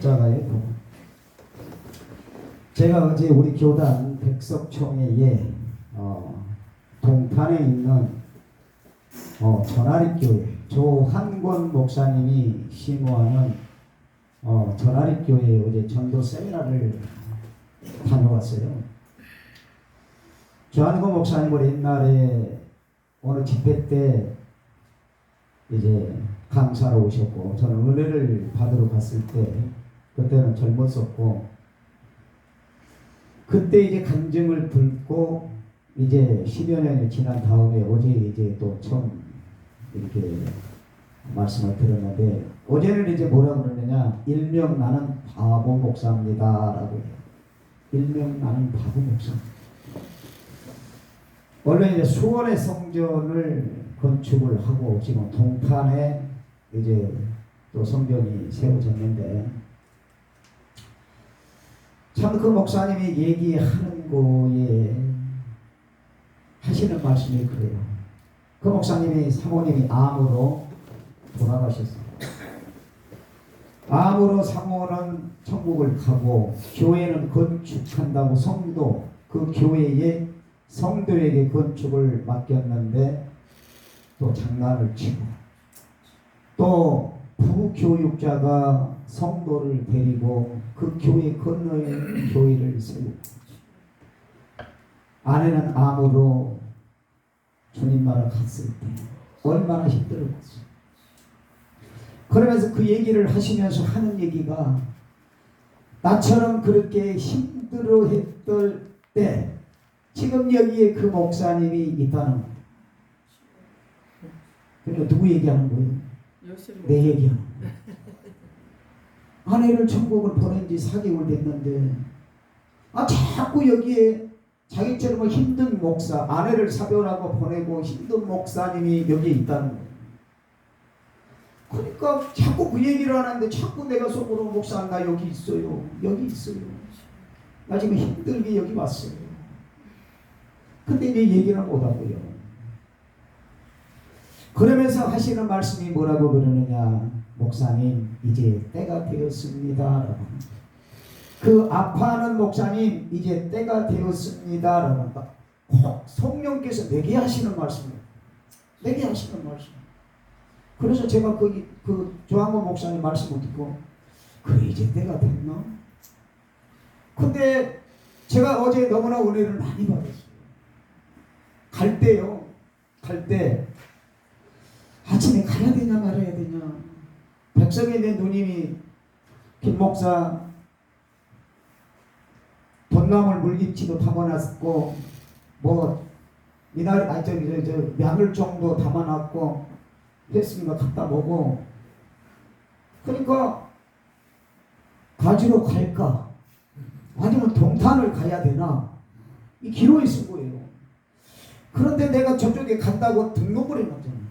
십자가의 제가 어제 우리 교단 백석총회에 동탄에 있는 전아리교회 조한권 목사님이 심호하는 전아리교회에 어제 전도 세미나를 다녀왔어요. 조한권 목사님은 옛날에 어느 집회 때 이제 강사로 오셨고, 저는 은혜를 받으러 갔을 때 그때는 젊었었고, 그때 이제 간증을 듣고 이제 10여 년이 지난 다음에 어제 이제 또 처음 이렇게 말씀을 들었는데, 어제는 이제 뭐라고 그러느냐, 일명 나는 바보 목사입니다 라고 해요. 일명 나는 바보 목사. 원래 이제 수원의 성전을 건축을 하고 지금 동탄에 이제 또 성전이 세워졌는데, 참 그 목사님이 얘기하는 거에 하시는 말씀이 그래요. 그 목사님이 사모님이 암으로 돌아가셨어요. 암으로 사모는 천국을 가고 교회는 건축한다고 성도, 그 교회에 성도에게 건축을 맡겼는데 또 장난을 치고, 또 부교육자가 성도를 데리고 그 교회 건너에 교회를 세우고, 아내는 암으로 주님 나라 갔을 때 얼마나 힘들었겠어요. 그러면서 그 얘기를 하시면서 하는 얘기가, 나처럼 그렇게 힘들어했던 때 지금 여기에 그 목사님이 있다는 거예요. 그러니까 누구 얘기하는 거예요? 내 얘기하는 거예요. 아내를 천국을 보낸 지 4개월 됐는데 자꾸 여기에 자기처럼 힘든 목사, 아내를 사별하고 보내고 힘든 목사님이 여기에 있다는 거예요. 그러니까 자꾸 그 얘기를 하는데 자꾸 내가 속으로, 목사 나 여기 있어요, 여기 있어요, 나 지금 힘들게 여기 왔어요. 근데 이제 얘기는 못하고요. 그러면서 하시는 말씀이 뭐라고 그러느냐, 목사님 이제 때가 되었습니다. 그 아파하는 목사님 이제 때가 되었습니다. 라고 꼭 성령께서 내게 하시는 말씀이에요. 내게 하시는 말씀. 그래서 제가 그 조한권 목사님 말씀을 듣고, 그래 이제 때가 됐나? 근데 제가 어제 너무나 은혜를 많이 받았어요. 갈 때요, 갈 때 아침에 가야 되냐 말아야 되냐. 백석에 내 누님이 김 목사 돈나물 물김치도 담아놨고, 뭐 미나리 마늘 정도 담아놨고 했으니까 갖다 먹고, 그러니까 가지러 갈까 아니면 동탄을 가야 되나, 이 기로에 있을 거예요. 그런데 내가 저쪽에 간다고 등록을 해놨잖아요.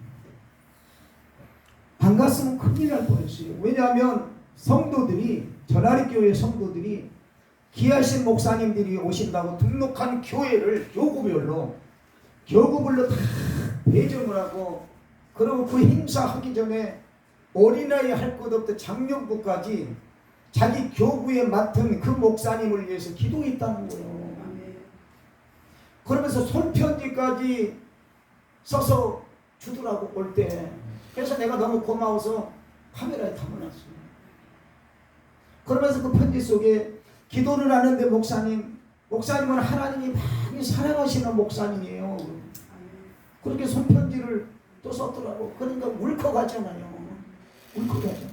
안 갔으면 큰일 날 뻔했어요. 왜냐하면 성도들이, 전아리교회 성도들이 귀하신 목사님들이 오신다고 등록한 교회를 교구별로 다 배정을 하고, 그리고 그 행사하기 전에 어린아이 할 것 없던 장년부까지 자기 교구에 맡은 그 목사님을 위해서 기도했다는 거예요. 그러면서 손편지까지 써서 주더라고, 올 때. 그래서 내가 너무 고마워서 카메라에 담아놨어요. 그러면서 그 편지 속에 기도를 하는데, 목사님은 하나님이 많이 사랑하시는 목사님이에요. 그렇게 손편지를 또 썼더라고. 그러니까 울컥하잖아요. 울컥하죠.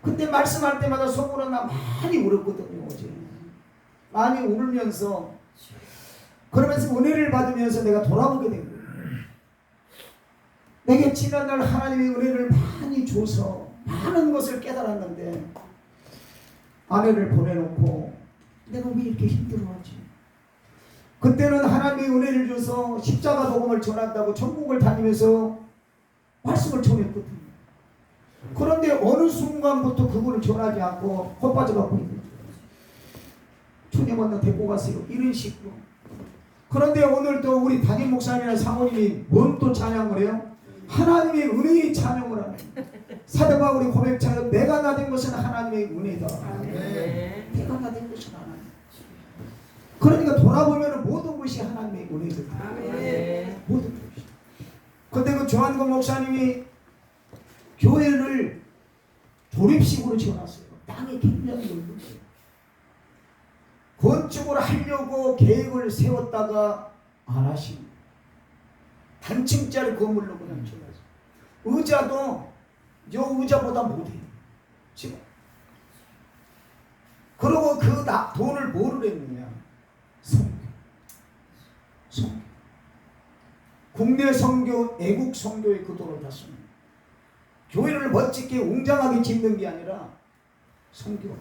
근데 말씀할 때마다 속으로 나 많이 울었거든요. 어제 많이 울면서, 그러면서 은혜를 받으면서 내가 돌아보게 된 거예요. 내게 지난날 하나님의 은혜를 많이 줘서 많은 것을 깨달았는데, 아내를 보내놓고 내가 왜 이렇게 힘들어하지? 그때는 하나님의 은혜를 줘서 십자가 복음을 전한다고 전국을 다니면서 말씀을 전했거든요. 그런데 어느 순간부터 그거를 전하지 않고 헛 빠져가고 있는 거예요. 주님은 나 데리고 가세요, 이런 식으로. 그런데 오늘 또 우리 담임 목사님이나 사모님이 뭔 또 찬양을 해요? 하나님의 은혜의 찬양을 하는 사도 바울이 고백처럼 내가 나 된 것은 하나님의 은혜다. 내가 나 된 것은 하나님. 그러니까 돌아보면 모든 것이 하나님의 은혜다. 모든 것이. 근데 그 조한근 목사님이 교회를 조립식으로 지어놨어요. 땅이 굉장히 넓은데 건축을 하려고 계획을 세웠다가 안 하시고 단층짜리 건물로 그냥 지어놨어요. 의자도 요 의자보다 못해요. 지금. 그리고 그 돈을 뭐를 했느냐? 선교. 국내 선교, 애국 선교에 그 돈을 다 씁니다. 교회를 멋지게 웅장하게 짓는 게 아니라 선교.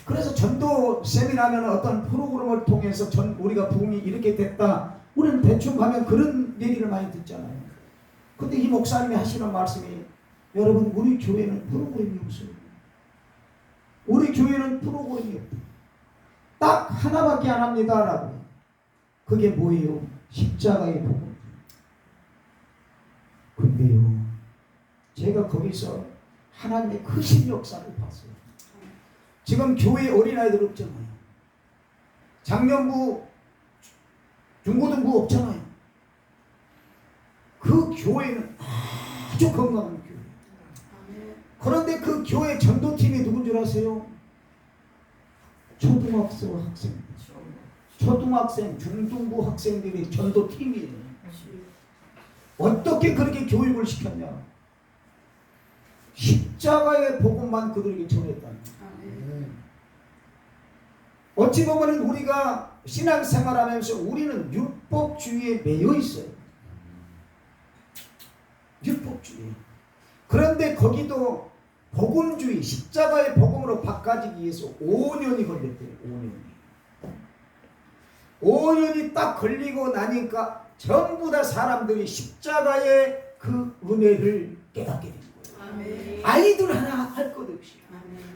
그래서 전도 세미나면 어떤 프로그램을 통해서 우리가 부흥이 이렇게 됐다. 우리는 대충 가면 그런 얘기를 많이 듣잖아요. 근데 이 목사님이 하시는 말씀이 여러분 우리 교회는 프로그램이 없어요. 우리 교회는 프로그램이 없다. 딱 하나밖에 안 합니다라고. 그게 뭐예요? 십자가의 복음. 근데요, 제가 거기서 하나님의 크신 역사를 봤어요. 지금 교회 어린아이들 없잖아요. 작년부 중고등부 없잖아요. 그 교회는 아주 건강한 교회. 그런데 그 교회 전도팀이 누군 줄 아세요? 초등학생, 중등부 학생들이 전도팀이에요. 어떻게 그렇게 교육을 시켰냐? 십자가의 복음만 그들에게 전했다는 거예요. 어찌 보면 우리가 신앙생활하면서 우리는 율법주의에 매여 있어요. 율법주의. 그런데 거기도 복음주의, 십자가의 복음으로 바꿔지기 위해서 5년이 걸렸대요. 5년이 딱 걸리고 나니까 전부 다 사람들이 십자가의 그 은혜를 깨닫게 된 거예요. 아이들 하나 할 것 없이.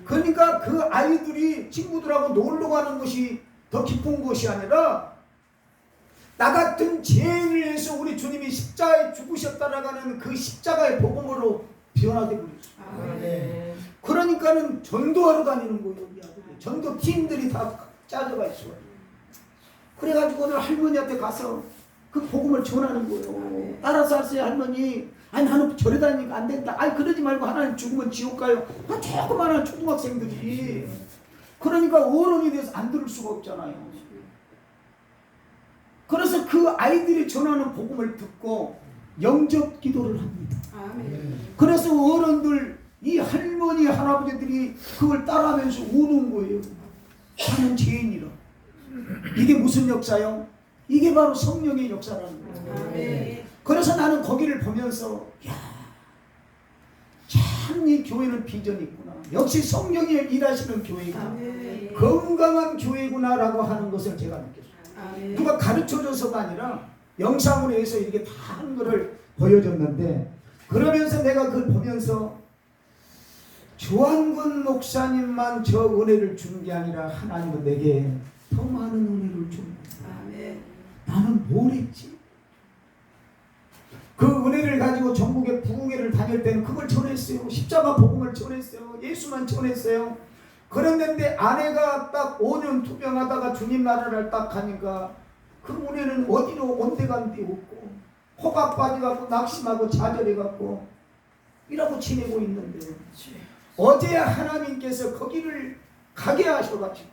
그러니까 그 아이들이 친구들하고 놀러 가는 것이 더 기쁜 것이 아니라 나 같은 죄인을 위해서 우리 주님이 십자가에 죽으셨다라고 하는 그 십자가의 복음으로 변화되고 있어요. 그러니까는 전도하러 다니는 거예요. 우리 아들이. 전도팀들이 다 짜져가 있어요. 그래가지고 오늘 할머니한테 가서 그 복음을 전하는 거예요. 따라서 하세요 할머니. 아니 나는 절에 다니니까 안 된다. 아니 그러지 말고 하나님 죽으면 지옥 가요. 조그마한 초등학생들이. 그러니까 어른이 돼서 안 들을 수가 없잖아요. 그래서 그 아이들이 전하는 복음을 듣고 영접 기도를 합니다. 그래서 어른들 이 할머니 할아버지들이 그걸 따라하면서 우는 거예요. 나는 죄인이라. 이게 무슨 역사요? 이게 바로 성령의 역사라는 거예요. 그래서 나는 거기를 보면서 참 이 교회는 비전이 있구나. 역시 성령이 일하시는 교회가 건강한 교회구나라고 하는 것을 제가 느꼈어요. 누가 가르쳐줘서가 아니라 영상으로 해서 이렇게 다 하는 것을 보여줬는데, 그러면서 내가 그걸 보면서 조한근 목사님만 저 은혜를 주는 게 아니라 하나님은 내게 더 많은 은혜를 줍니다. 나는 뭘 했지? 그 은혜를 가지고 전국의 부흥회를 다닐 때는 그걸 전했어요. 십자가 복음을 전했어요. 예수만 전했어요. 그랬는데 아내가 딱 5년 투병하다가 주님 나라를 딱 가니까 그 은혜는 어디로 온데간데 없고 호가 빠져갖고 낙심하고 좌절해갖고 이라고 지내고 있는데, 어제 하나님께서 거기를 가게 하셔가지고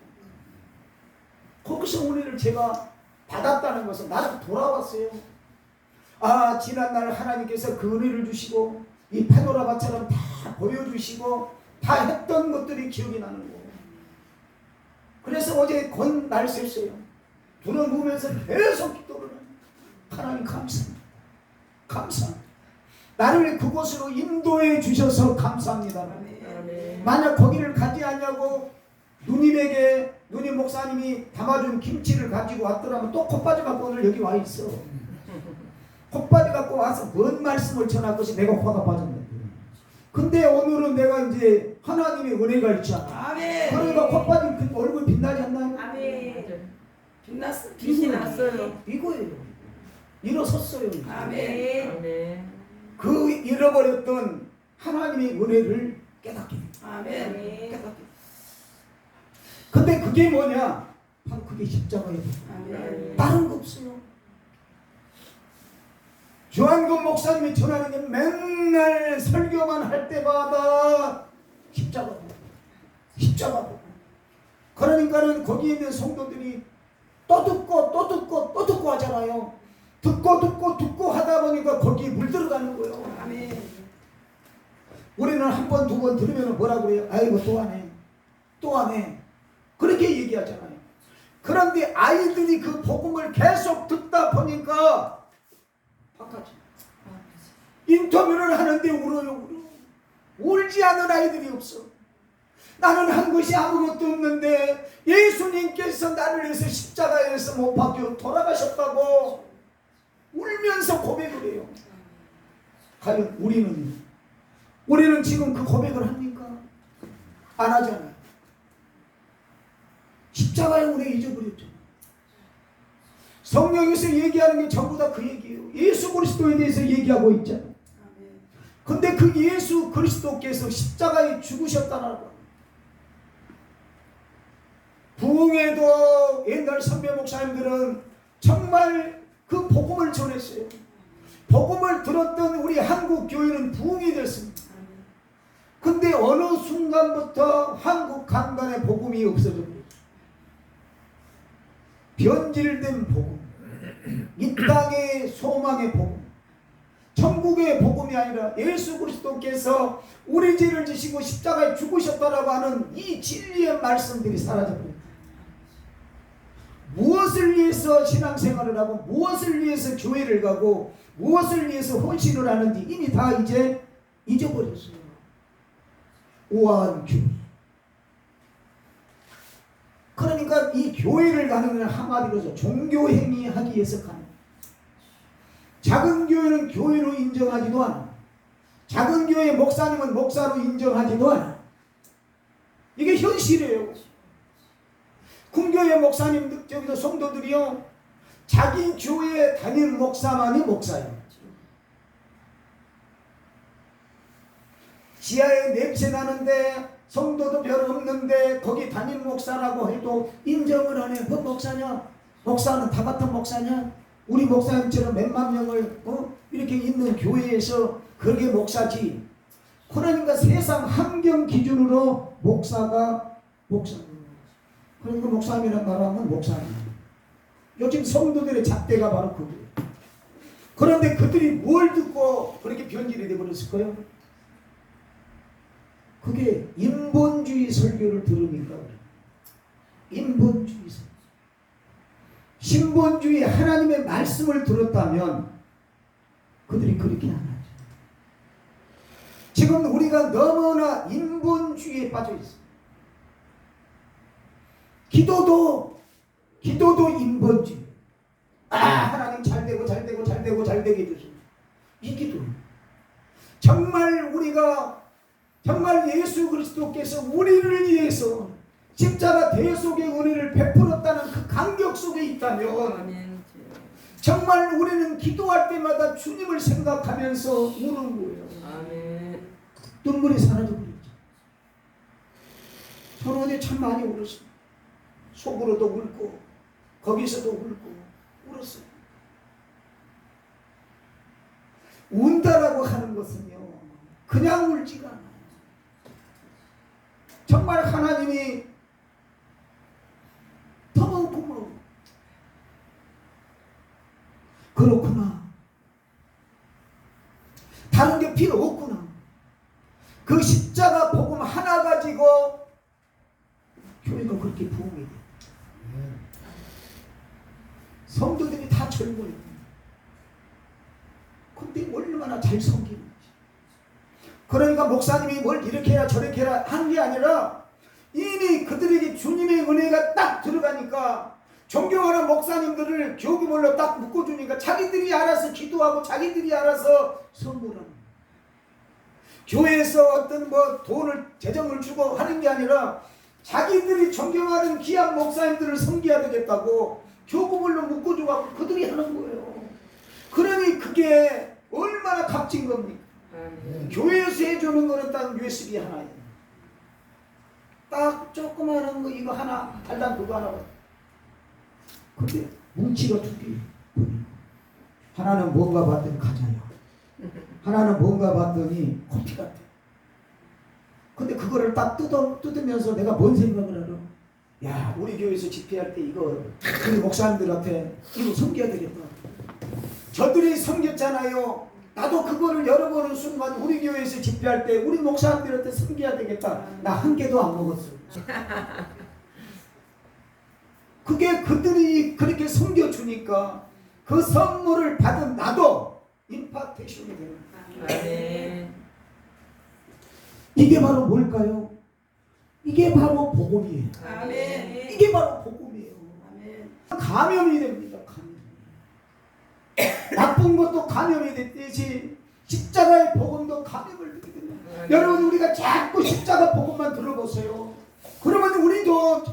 거기서 은혜를 제가 받았다는 것은 나를 돌아왔어요. 아, 지난날 하나님께서 그 은혜를 주시고 이 파노라마처럼 다 보여주시고 다 했던 것들이 기억이 나는 거예요. 그래서 어제 건 날 샜어요. 눈을 부으면서 계속 기도를 해요. 하나님 감사합니다. 감사합니다. 나를 그곳으로 인도해 주셔서 감사합니다. 만약 거기를 가지 않냐고 누님 목사님이 담아준 김치를 가지고 왔더라면 또 콧 빠져갖고 오늘 여기 와 있어. 콧 빠져갖고 와서 뭔 말씀을 전할 것이 내가 화가 빠졌는데. 근데 오늘은 내가 이제 하나님의 은혜가 있잖아. 그러니까 콧 빠진 얼굴 빛나지 않나요? 빛이 났어요. 이거예요. 일어섰어요. 아멘. 아멘. 그 잃어버렸던 하나님의 은혜를 깨닫게 돼요. 아멘. 깨닫게 돼요. 근데 그게 뭐냐? 바로 그게 십자가예요. 아멘. 다른 거 없어요. 조한근 목사님이 전하는 게 맨날 설교만 할 때마다 십자가 보고 십자가 보고, 그러니까는 거기 있는 성도들이 또 듣고 하잖아요. 듣고 하다 보니까 거기에 물들어가는 거예요. 아멘. 우리는 한 번, 두 번 들으면 뭐라고 그래요? 아이고 또 하네 그렇게 얘기하잖아요. 그런데 아이들이 그 복음을 계속 듣다 보니까 바꿔지. 인터뷰를 하는데 울어요. 울지 않은 아이들이 없어. 나는 한 것이 아무것도 없는데 예수님께서 나를 위해서 십자가에서 못 박혀 돌아가셨다고 울면서 고백을 해요. 과연 우리는 지금 그 고백을 합니까? 안 하잖아요. 십자가에 우리 잊어버렸죠. 성경에서 얘기하는 게 전부 다 그 얘기예요. 예수 그리스도에 대해서 얘기하고 있잖아요. 근데 그 예수 그리스도께서 십자가에 죽으셨다는 거. 부흥에도 옛날 선배 목사님들은 정말 그 복음을 전했어요. 복음을 들었던 우리 한국 교회는 부흥이 됐습니다. 근데 어느 순간부터 한국 강단에 복음이 없어졌어요. 변질된 복음, 이 땅의 소망의 복음, 천국의 복음이 아니라 예수 그리스도께서 우리 죄를 지시고 십자가에 죽으셨다라고 하는 이 진리의 말씀들이 사라져버립니다. 무엇을 위해서 신앙생활을 하고 무엇을 위해서 교회를 가고 무엇을 위해서 헌신을 하는지 이미 다 이제 잊어버렸어요. 우아한 교회. 그러니까 이 교회를 가는 건 한마디로 종교행위 하기 위해서 가는. 작은 교회는 교회로 인정하지도 않아. 작은 교회의 목사님은 목사로 인정하지도 않아. 이게 현실이에요. 큰 교회 목사님들, 저기서 성도들이요, 자기 교회에 다니는 목사만이 목사예요. 지하에 냄새 나는데 성도도 별로 없는데 거기 담임 목사라고 해도 인정을 하네. 그 목사냐? 목사는 다 같은 목사냐? 우리 목사님처럼 몇만 명을 이렇게 있는 교회에서 그게 목사지. 그러니까 세상 환경 기준으로 목사가 목사입니다. 그러니까 목사님이란 말하면 목사님. 요즘 성도들의 잣대가 바로 그거예요. 그런데 그들이 뭘 듣고 그렇게 변질이 되어버렸을까요? 그게 인본주의 설교를 들으니까 그래요. 인본주의 설교. 신본주의 하나님의 말씀을 들었다면 그들이 그렇게 안 하죠. 지금 우리가 너무나 인본주의에 빠져 있습니다. 기도도 인본주의. 하나님 잘되고 잘되게 해주세요. 이 기도. 정말 예수 그리스도께서 우리를 위해서 십자가 대속의 은혜를 베풀었다는 그 감격 속에 있다면 정말 우리는 기도할 때마다 주님을 생각하면서 우는 거예요. 아멘. 눈물이 사라져버렸죠. 저는 어제 참 많이 울었어요. 속으로도 울고 거기서도 울고 울었어요. 운다라고 하는 것은요, 그냥 울지가 않아요. 정말 하나님이 너무 고마워. 그렇구나. 다른 게 필요 없구나. 그 십자가 복음 하나 가지고 교회가 그렇게 부흥이 돼. 성도들이 다 젊어요. 근데 얼마나 잘 섬기는지. 그러니까 목사님이 뭘 이렇게 해라 저렇게 해라 한 게 아니라 이미 그들에게 주님의 은혜가 딱 들어가니까 존경하는 목사님들을 교구별로 딱 묶어주니까 자기들이 알아서 기도하고 자기들이 알아서 선물하는 거예요. 교회에서 어떤 돈을 재정을 주고 하는 게 아니라 자기들이 존경하는 귀한 목사님들을 섬겨야 되겠다고 교구별로 묶어주고 그들이 하는 거예요. 그러니 그게 얼마나 값진 겁니까? 아멘. 교회에서 해주는 거는 딱 USB 하나예요. 딱 조그마한 거 이거 하나 달랑 그거 하나. 근데 뭉치가 두 개. 하나는 뭔가 봤더니 과자야. 하나는 뭔가 봤더니 커피 같아. 근데 그거를 딱 뜯으면서 내가 뭔 생각을 하러? 야, 우리 교회에서 집회할 때 이거 우리 목사님들한테 이거 섬겨야 되겠다. 저들이 섬겼잖아요. 나도 그거를 열어보는 순간 우리 교회에서 집회할 때 우리 목사님들한테 섬겨야 되겠다. 나 한 개도 안 먹었어. 그게 그들이 그렇게 섬겨주니까 그 선물을 받은 나도 임파테이션이 되는 거예요. 아멘. 이게 바로 뭘까요? 이게 바로 복음이에요. 아멘. 이게 바로 복음이에요. 아멘. 감염이 됩니다. 감염. 나쁜 것도 감염이 됐듯이 십자가의 복음도 감염을 되게 됩니다. 여러분 우리가 자꾸 십자가 복음만 들어보세요. 그러면 우리도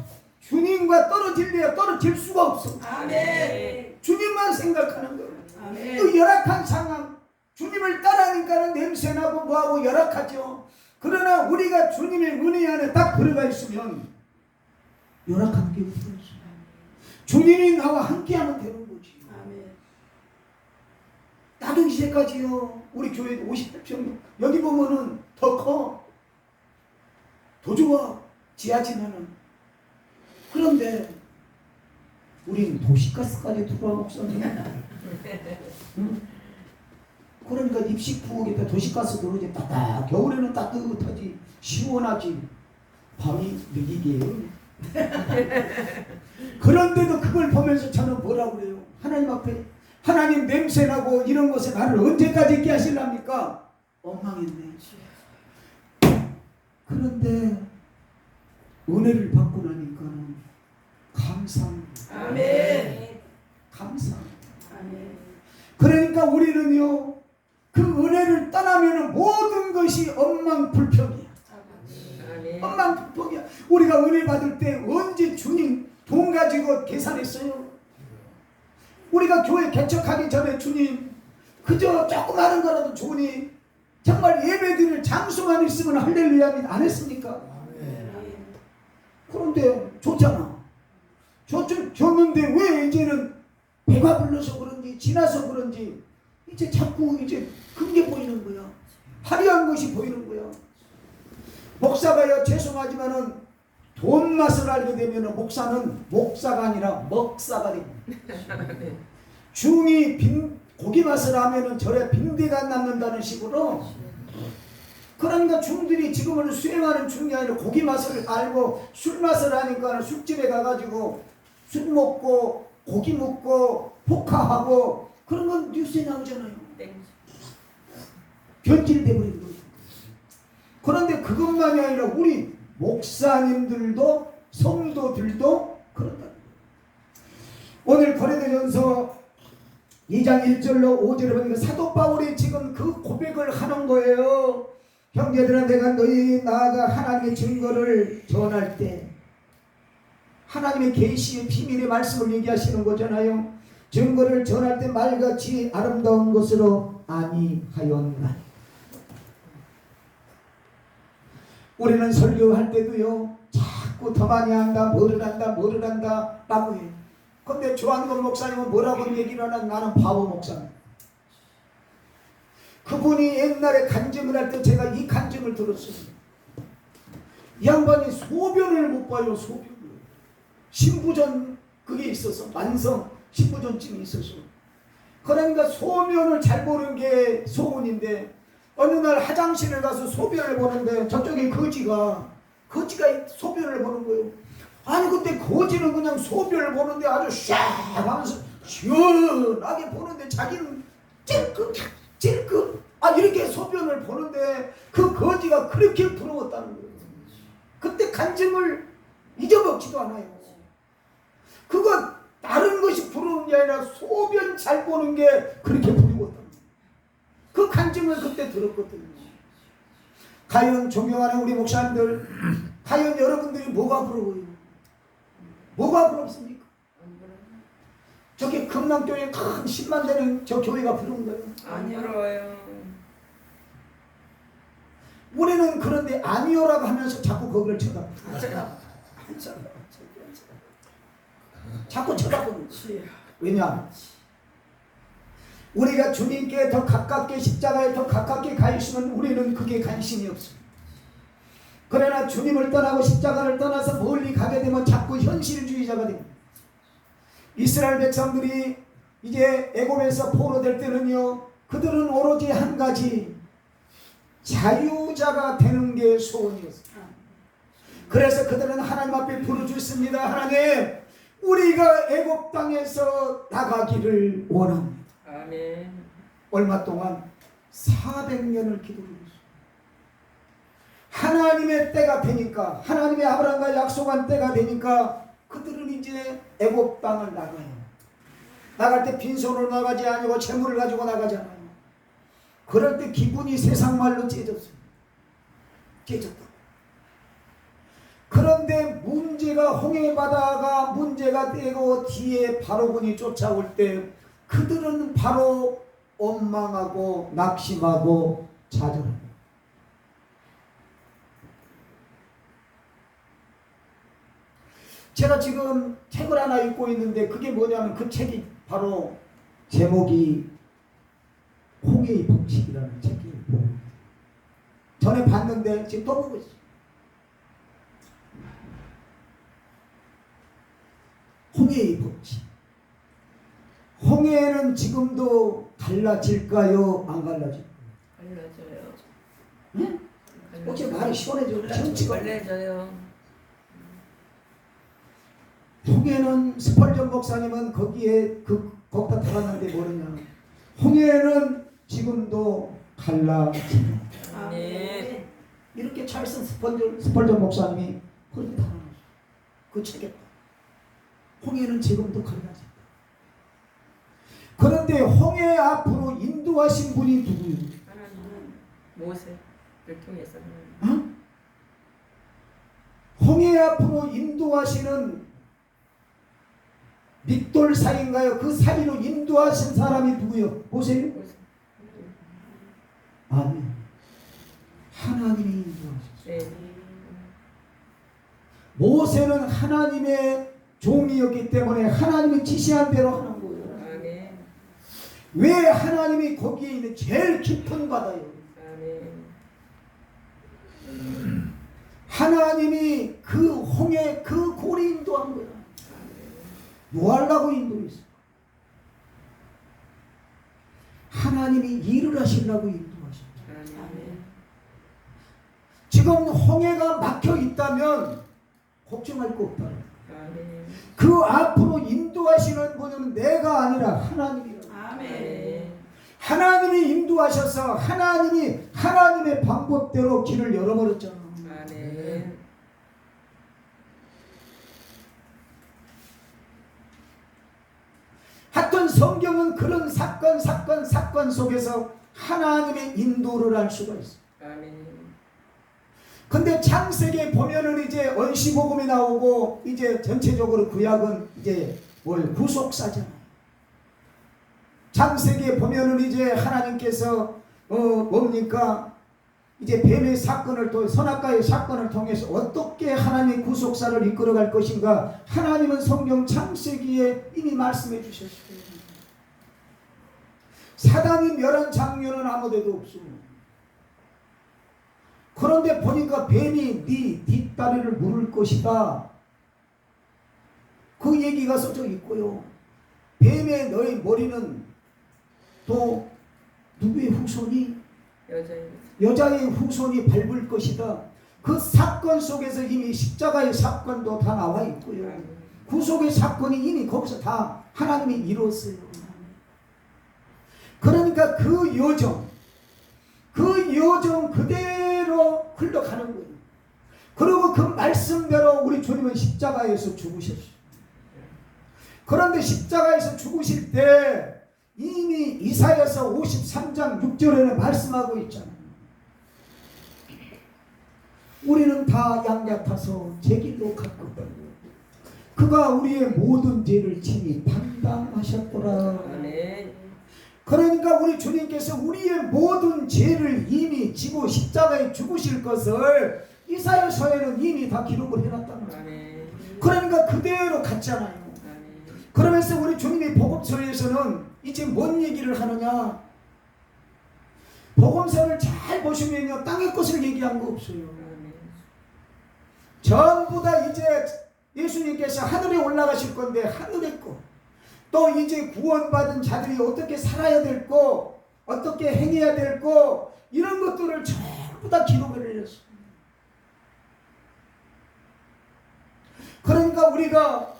주님과 떨어질래야 떨어질 수가 없어. 아멘. 주님만 생각하는 거예요. 아멘. 또 열악한 상황, 주님을 따라하니까는 냄새나고 뭐하고 열악하죠. 그러나 우리가 주님의 은혜 안에 딱 들어가 있으면 열악한 게 없어요. 주님이 나와 함께하면 되는 거지. 아멘. 나도 이제까지요. 우리 교회 58평 여기 보면은 더 커. 더 좋아. 지하지만은. 그런데 우린 도시가스까지 들어와 목사님. 응? 그러니까 입식 부엌에다 도시가스 들어오지 따뜻. 겨울에는 따뜻하지. 시원하지. 밤이 느리게요. 그런데도 그걸 보면서 저는 뭐라고 그래요? 하나님 앞에 하나님 냄새나고 이런 것에 나를 언제까지 있게 하실랍니까? 엉망했네. 그런데 은혜를 받고 나니까는 감사합니다. 아멘. 감사합니다. 아멘. 그러니까 우리는요 그 은혜를 떠나면 모든 것이 엉망불평이야. 아멘. 엉망불평이야. 우리가 은혜 받을 때 언제 주님 돈 가지고 계산했어요? 우리가 교회 개척하기 전에 주님 그저 조그마한 거라도 좋으니 정말 예배드릴 장소만 있으면 할렐루야 안 했습니까? 그런데 줬잖아. 줬는데 왜 이제는 배가 불러서 그런지 지나서 그런지 이제 자꾸 이제 큰 게 보이는 거야. 화려한 것이 보이는 거야. 목사가요 죄송하지만은 돈 맛을 알게 되면 목사는 목사가 아니라 먹사가 됩니다. 중이 고기 맛을 하면은 절에 빈대가 남는다는 식으로. 그러니까 중들이 지금은 수행하는 중이 아니라 고기 맛을 알고 술 맛을 하니까 술집에 가가지고 술 먹고 고기 먹고 포카하고 그런 건 뉴스에 나오잖아요. 변질돼 버린 거예요. 그런데 그것만이 아니라 우리 목사님들도 성도들도 그런다. 오늘 고린도전서 2장 1절로 5절에 보니까 사도 바울이 지금 그 고백을 하는 거예요. 형제들아 내가 너희 나아가 하나님의 증거를 전할 때 하나님의 계시의 비밀의 말씀을 얘기하시는 거잖아요. 증거를 전할 때 말같이 아름다운 것으로 아니하였나니. 우리는 설교할 때도요 자꾸 더 많이 한다 뭐를 한다 라고 해요. 근데 조한근 목사님은 뭐라고 얘기를 하나? 나는 바보 목사님. 그분이 옛날에 간증을 할 때 제가 이 간증을 들었어요. 이 양반이 소변을 못 봐요. 소변을. 신부전 그게 있어서 만성 신부전증이 있어서. 그러니까 소변을 잘 보는 게 소원인데 어느 날 화장실에 가서 소변을 보는데 저쪽에 거지가 소변을 보는 거예요. 아니 근데 거지는 그냥 소변을 보는데 아주 샤 하면서 시원하게 보는데 자기는 찔끔 이렇게 소변을 보는데 그 거지가 그렇게 부러웠다는 거예요. 그때 간증을 잊어먹지도 않아요. 그거 다른 것이 부러운 게 아니라 소변 잘 보는 게 그렇게 부러웠다는 거예요. 그 간증을 그때 들었거든요. 과연 존경하는 우리 목사님들, 과연 여러분들이 뭐가 부러워요? 뭐가 부럽습니까? 저기 금남교회 큰 10만 되는 저 교회가 부른 거예요. 안 열어요. 우리는 그런데 아니오라고 하면서 자꾸 거기를 쳐다봐. 자꾸 쳐다보는 거지. 왜냐? 우리가 주님께 더 가깝게 십자가에 더 가깝게 가 있으면 우리는 그게 관심이 없어. 그러나 주님을 떠나고 십자가를 떠나서 멀리 가게 되면 자꾸 현실주의자가 됩니다. 이스라엘 백성들이 이제 애굽에서 포로될 때는요, 그들은 오로지 한 가지 자유자가 되는 게 소원이었어요. 그래서 그들은 하나님 앞에 부르짖습니다. 하나님, 우리가 애굽 땅에서 나가기를 원합니다. 아멘. 얼마 동안 400년을 기도했어요. 하나님의 때가 되니까, 하나님의 아브라함과 약속한 때가 되니까 그들은 이제 애굽 땅을 나가요. 나갈 때 빈손으로 나가지 아니고 재물을 가지고 나가잖아요. 그럴 때 기분이 세상 말로 째졌어요. 째졌다. 그런데 문제가 홍해바다가 문제가 되고 뒤에 바로군이 쫓아올 때 그들은 바로 원망하고 낙심하고 좌절합니다. 제가 지금 책을 하나 읽고 있는데 그게 뭐냐면 그 책이 바로 제목이 홍해의 법칙이라는 책이에요. 전에 봤는데 지금 또 보고 있어요. 홍해의 법칙. 홍해는 지금도 갈라질까요? 안 갈라질까요? 갈라져요. 응? 어째 말이 시원해져. 정치가. 갈라져요. 홍해는 스펄전 목사님은 거기에 거기다 달았는데 뭐냐? 홍해는 지금도 갈라집니다. 아멘. 이렇게 잘 쓴 스펄전 목사님이 거기 달아놨어요. 그 책에. 홍해는 지금도 갈라집니다. 그런데 홍해 앞으로 인도하신 분이 누구예요? 하나님 모세를 통해서. 어? 홍해 앞으로 인도하시는 믹돌 사이인가요? 그 사이로 인도하신 사람이 누구요? 모세요? 아니, 하나님이 인도하셨어요. 네. 모세는 하나님의 종이었기 때문에 하나님이 지시한 대로 하는 거예요. 아멘. 왜 하나님이 거기에 있는 제일 깊은 바다요? 아멘. 하나님이 그 홍해 그 고리 인도한 거야. 뭐 하려고 인도했어? 하나님이 일을 하시려고 인도하셨죠. 아멘. 지금 홍해가 막혀 있다면 걱정할 거 없다. 아멘. 그 앞으로 인도하시는 분은 내가 아니라 하나님이라. 아멘. 하나님이 인도하셔서 하나님이 하나님의 방법대로 길을 열어버렸잖아. 아멘. 하여튼 성경은 그런 사건 속에서 하나님의 인도를 알 수가 있어. 아멘. 근데 창세기에 보면은 이제 언시복음이 나오고 이제 전체적으로 구약은 이제 구속사잖아요. 창세기에 보면은 이제 하나님께서 뭡니까? 이제 뱀의 사건을 통해 선악과의 사건을 통해서 어떻게 하나님의 구속사를 이끌어갈 것인가 하나님은 성경 창세기에 이미 말씀해 주셨어요. 사단이 멸한 장면은 아무데도 없습니다. 그런데 보니까 뱀이 네 뒷다리를 물을 것이다. 그 얘기가 써져 있고요. 뱀의 너의 머리는 또 누구의 후손이? 여자의 후손이 밟을 것이다. 그 사건 속에서 이미 십자가의 사건도 다 나와 있고요. 구속의 사건이 이미 거기서 다 하나님이 이뤘어요. 그러니까 그 여정 그대로 흘러가는 거예요. 그리고 그 말씀대로 우리 주님은 십자가에서 죽으셨어요. 그런데 십자가에서 죽으실 때 이미 이사야서 53장 6절에는 말씀하고 있잖아요. 우리는 다 양 같아서 제 길로 갔거든. 그가 우리의 모든 죄를 친히 담당하셨더라. 아멘. 그러니까 우리 주님께서 우리의 모든 죄를 이미 지고 십자가에 죽으실 것을 이사야서에는 이미 다 기록을 해놨다는 거예요. 아멘. 그러니까 그대로 갔잖아요. 아멘. 그러면서 우리 주님이 복음서에서는 이제 뭔 얘기를 하느냐? 복음서를 잘 보시면요, 땅의 것을 얘기한 거 없어요. 아멘. 전부 다 이제 예수님께서 하늘에 올라가실 건데 하늘의 것, 또 이제 구원받은 자들이 어떻게 살아야 될 거, 어떻게 행해야 될 거, 이런 것들을 전부 다 기록을 해줬어요. 그러니까 우리가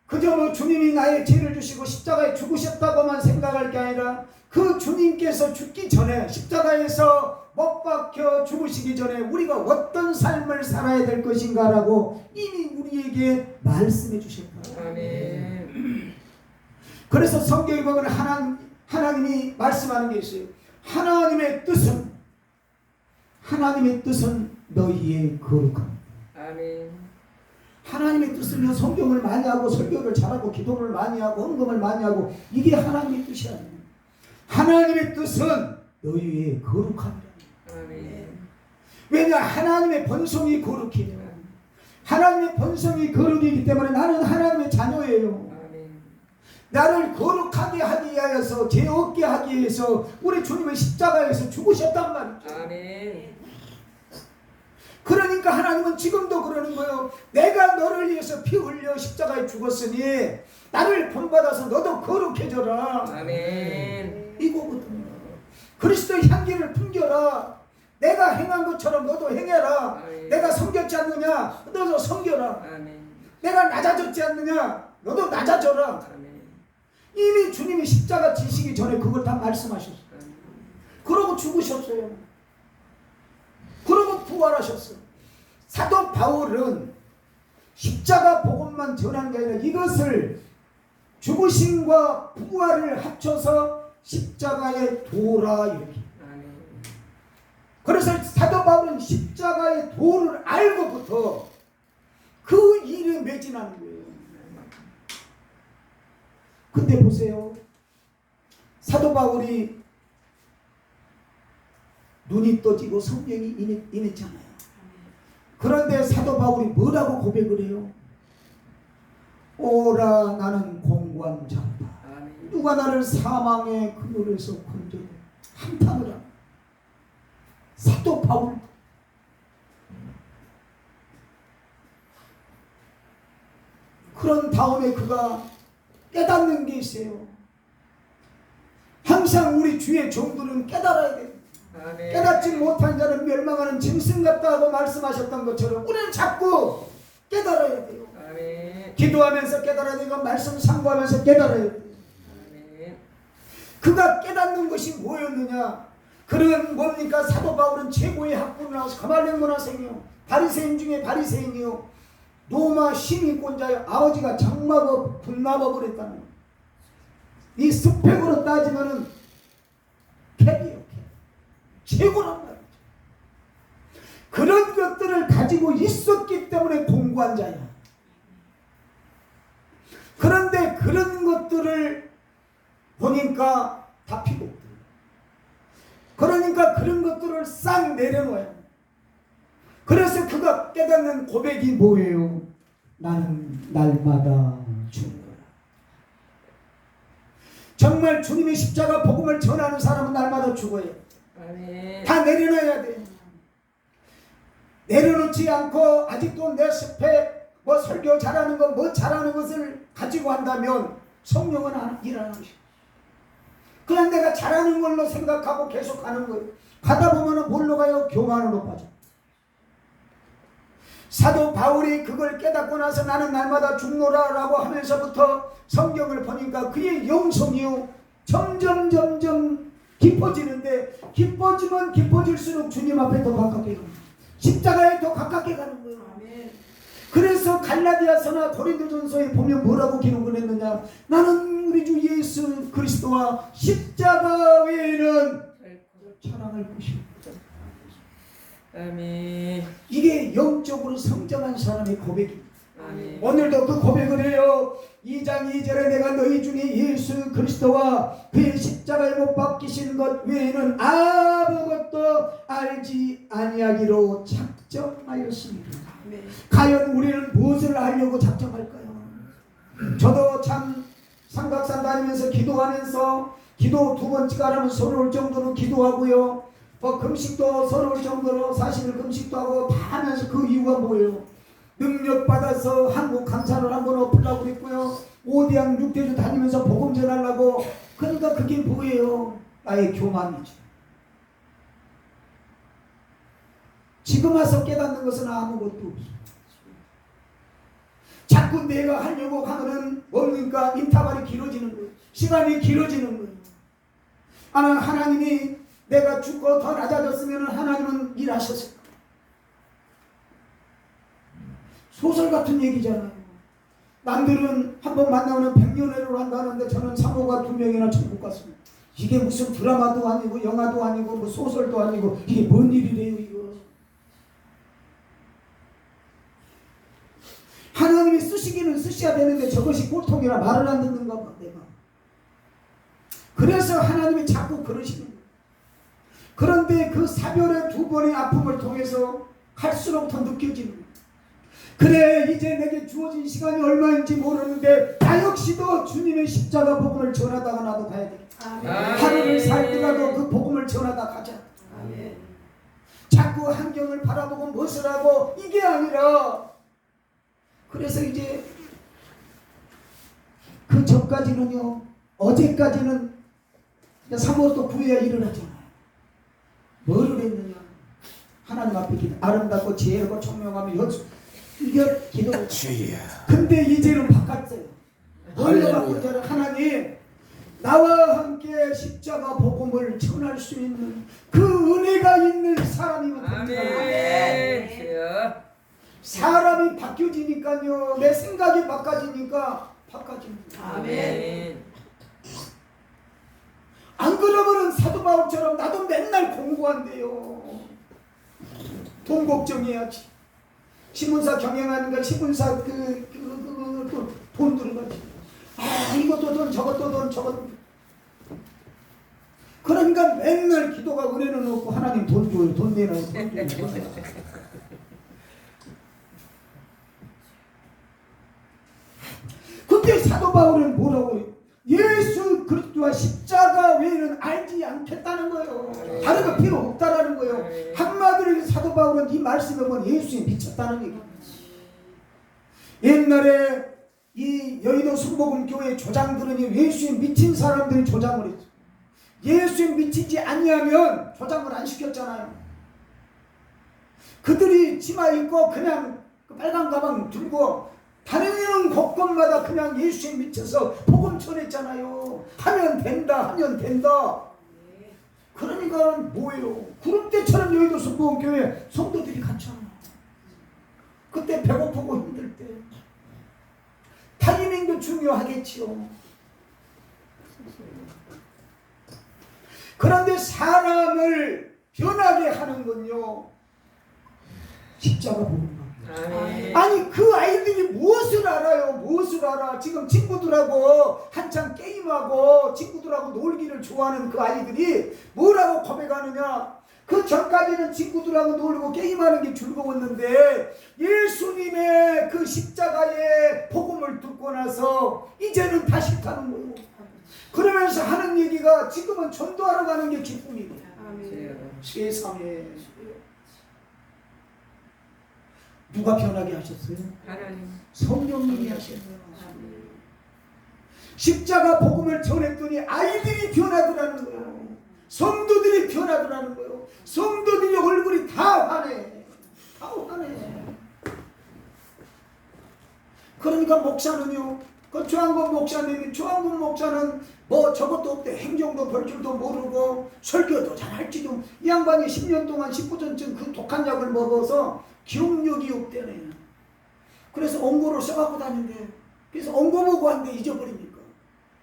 그저 뭐 주님이 나의 죄를 주시고 십자가에 죽으셨다고만 생각할 게 아니라 그 주님께서 죽기 전에, 십자가에서 못 박혀 죽으시기 전에 우리가 어떤 삶을 살아야 될 것인가라고 이미 우리에게 말씀해 주셨다. 아멘. 그래서 성경에 보면 하나님이 말씀하는 게 있어요. 하나님의 뜻은 너희의 거룩함. 아멘. 하나님의 뜻은요, 성경을 많이 하고 설교를 잘하고 기도를 많이 하고 헌금을 많이 하고 이게 하나님의 뜻이 아니에요. 하나님의 뜻은 너희의 거룩함이다. 아멘. 왜냐? 하나님의 번성이 거룩해요. 하나님의 번성이 거룩이기 때문에 나는 하나님의 자녀예요. 아멘. 나를 거룩하게 하기 위하여서, 죄 없게 하기 위해서 우리 주님은 십자가에서 죽으셨단 말이죠. 아멘. 그러니까 하나님은 지금도 그러는 거예요. 내가 너를 위해서 피 흘려 십자가에 죽었으니 나를 본받아서 너도 거룩해져라. 아멘. 이거거든요. 그리스도의 향기를 풍겨라. 내가 행한 것처럼 너도 행해라. 아멘. 내가 섬겼지 않느냐? 너도 섬겨라. 아멘. 내가 낮아졌지 않느냐? 너도 낮아져라. 아멘. 이미 주님이 십자가 지시기 전에 그걸 다 말씀하셨어요. 그러고 죽으셨어요. 그러고 부활하셨어요. 사도 바울은 십자가 복음만 전하는 게 아니라 이것을 죽으심과 부활을 합쳐서 십자가의 도라 이렇게. 아멘. 그래서 사도 바울은 십자가의 도를 알고부터 그 일에 매진하는 거예요. 근데 보세요. 사도 바울이 눈이 떠지고 성령이 임했잖아요. 그런데 사도 바울이 뭐라고 고백을 해요? 오라 나는 공고한 자다. 아멘. 누가 나를 사망의 그늘에서 건져내 한탄을 하라. 사도 바울. 그런 다음에 그가 깨닫는 게 있어요. 항상 우리 주의 종들은 깨달아야 돼요. 아멘. 깨닫지 못한 자는 멸망하는 짐승 같다고 말씀하셨던 것처럼 우리는 자꾸 깨달아야 돼요. 아멘. 기도하면서 깨달아야 되고 말씀 상고하면서 깨달아야 돼요. 아멘. 그가 깨닫는 것이 뭐였느냐? 그는 뭡니까? 사도 바울은 최고의 학부를 나와서 가말리엘 문화생이요, 바리새인 중에 바리새인이요, 로마 시민권자요, 아버지가 장마법 분나법을 했다는 거예요. 이 스펙으로 따지면은 캡이에요. 최고란 말이죠. 그런 것들을 가지고 있었기 때문에 공부한 자야. 그런데 그런 것들을 보니까 다 필요 없더라. 그러니까 그런 것들을 싹 내려놓아요. 그래서 그가 깨닫는 고백이 뭐예요? 나는 날마다 죽노라. 정말 주님의 십자가 복음을 전하는 사람은 날마다 죽어요. 아멘. 다 내려놔야 돼. 내려놓지 않고 아직도 내 스펙, 뭐 설교 잘하는 것, 뭐 잘하는 것을 가지고 한다면 성령은 일하는 것이야. 그냥 내가 잘하는 걸로 생각하고 계속 가는 거예요. 가다 보면은 뭘로 가요? 교만으로 빠져. 사도 바울이 그걸 깨닫고 나서 나는 날마다 죽노라 라고 하면서부터 성경을 보니까 그의 영성이요 점점 깊어지는데, 깊어지면 깊어질수록 주님 앞에 더 가깝게 가는 거예요. 십자가에 더 가깝게 가는 거예요. 그래서 갈라디아서나 고린도전서에 보면 뭐라고 기록을 했느냐? 나는 우리 주 예수 그리스도와 십자가 외에는 사랑할 것이 없다. 아멘. 이게 영적으로 성장한 사람의 고백입니다. 아멘. 오늘도 그 고백을 해요. 2장 2절에 내가 너희 중에 예수 그리스도와 그의 십자가에 못 박히신 것 외에는 아무것도 알지 아니하기로 작정하였습니다. 아멘. 과연 우리는 무엇을 알려고 작정할까요? 저도 참 삼각산 다니면서 기도하면서 기도 두 번째가 하면 서러울 정도로 기도하고요. 금식도 서러울 정도로 40일 금식도 하고 다 하면서 그 이유가 뭐예요? 능력 받아서 한국 강사를 한번 엎으려고 했고요. 5대양 6대주 다니면서 복음 전하려고. 그러니까 그게 뭐예요? 나의 교만이죠. 지금 와서 깨닫는 것은 아무것도 없어요. 자꾸 내가 하려고 하면은 뭡니까? 인터벌이 길어지는 거예요. 시간이 길어지는 거예요. 하나님이 내가 죽고 더 낮아졌으면 하나님은 일하셨을 거예요. 소설 같은 얘기잖아요. 남들은 한번 만나면 100년회로 한다는데 저는 사모가 2명이나 천국 갔습니다. 이게 무슨 드라마도 아니고 영화도 아니고 뭐 소설도 아니고 이게 뭔 일이래요 이거. 하나님이 쓰시기는 쓰셔야 되는데 저것이 고통이라 말을 안 듣는가 봐 내가. 그래서 하나님이 자꾸 그러시는 거예요. 그런데 그 사별의 2번의 아픔을 통해서 갈수록 더 느껴지는 거예요. 그래 이제 내게 주어진 시간이 얼마인지 모르는데 나 역시도 주님의 십자가 복음을 전하다가 나도 가야 돼. 하루를 살더라도 그 복음을 전하다 가자. 아멘. 자꾸 환경을 바라보고 무엇을 하고 이게 아니라 그래서 이제 그 전까지는요 어제까지는 사모도 구해야 일을 하잖아요. 뭐를 했느냐 하나님 앞에 기도 아름답고 지혜롭고 총명하며 연수 이게 기도. 근데 이제는 바꿨어요. 원래 바꾼 하나님 나와 함께 십자가 복음을 전할 수 있는 그 은혜가 있는 사람이면 됩니다. 아멘. 사람이 바뀌어지니까요 내 생각이 바꿔지니까 바꿔집니다. 아멘. 안 그러면은 사도 바울처럼 나도 맨날 공부한대요. 돈 걱정해야지. 신문사 경영하는가 신문사 돈 들어가지. 이것도 돈 저것도 돈 저것도. 그러니까 맨날 기도가 은혜는 없고 하나님 돈 줘요 돈 내놔요 돈 줘요. 그때 사도 바울은 뭐라고 예수 그리스도와 십자가 외에는 알지 않겠다는 거예요. 다른 거 필요 없다라는 거예요. 한마디로 사도 바울은 이 말씀에 보면 예수에 미쳤다는 얘기입니다. 옛날에 이 여의도 순복음교회 조장들은 예수에 미친 사람들이 조장을 했어요. 예수에 미치지 않냐면 조장을 안 시켰잖아요. 그들이 치마 입고 그냥 그 빨간 가방 들고 다니는 곳곳마다 그냥 예수에 미쳐서 복음 전했잖아요. 하면 된다 하면 된다. 그러니까 뭐예요? 구름 때처럼 여의도 순복음교회 성도들이 갔잖아. 그때 배고프고 힘들 때 타이밍도 중요하겠지요. 그런데 사람을 변하게 하는 건요 십자가 복음. 아니 그 아이들이 무엇을 알아요? 무엇을 알아? 지금 친구들하고 한창 게임하고 친구들하고 놀기를 좋아하는 그 아이들이 뭐라고 고백하느냐? 그 전까지는 친구들하고 놀고 게임하는 게 즐거웠는데 예수님의 그 십자가의 복음을 듣고 나서 이제는 다 싫다는 거예요. 그러면서 하는 얘기가 지금은 전도하러 가는 게 기쁨이에요. 세상에 누가 변하게 하셨어요? 하나님. 성령님이 하셨어요. 십자가 복음을 전했더니 아이들이 변하더라는 거예요. 성도들이 변하더라는 거예요. 성도들이 얼굴이 다 환해. 다 환해. 그러니까 목사는요. 그 조한권 목사는 뭐 저것도 없대. 행정도 볼 줄도 모르고 설교도 잘 할지도. 이 양반이 10년 동안 19전쯤 그 독한 약을 먹어서 기억력이 없대네. 그래서 원고를 써갖고 다닌대. 그래서 원고 보고 한데 잊어버리니까.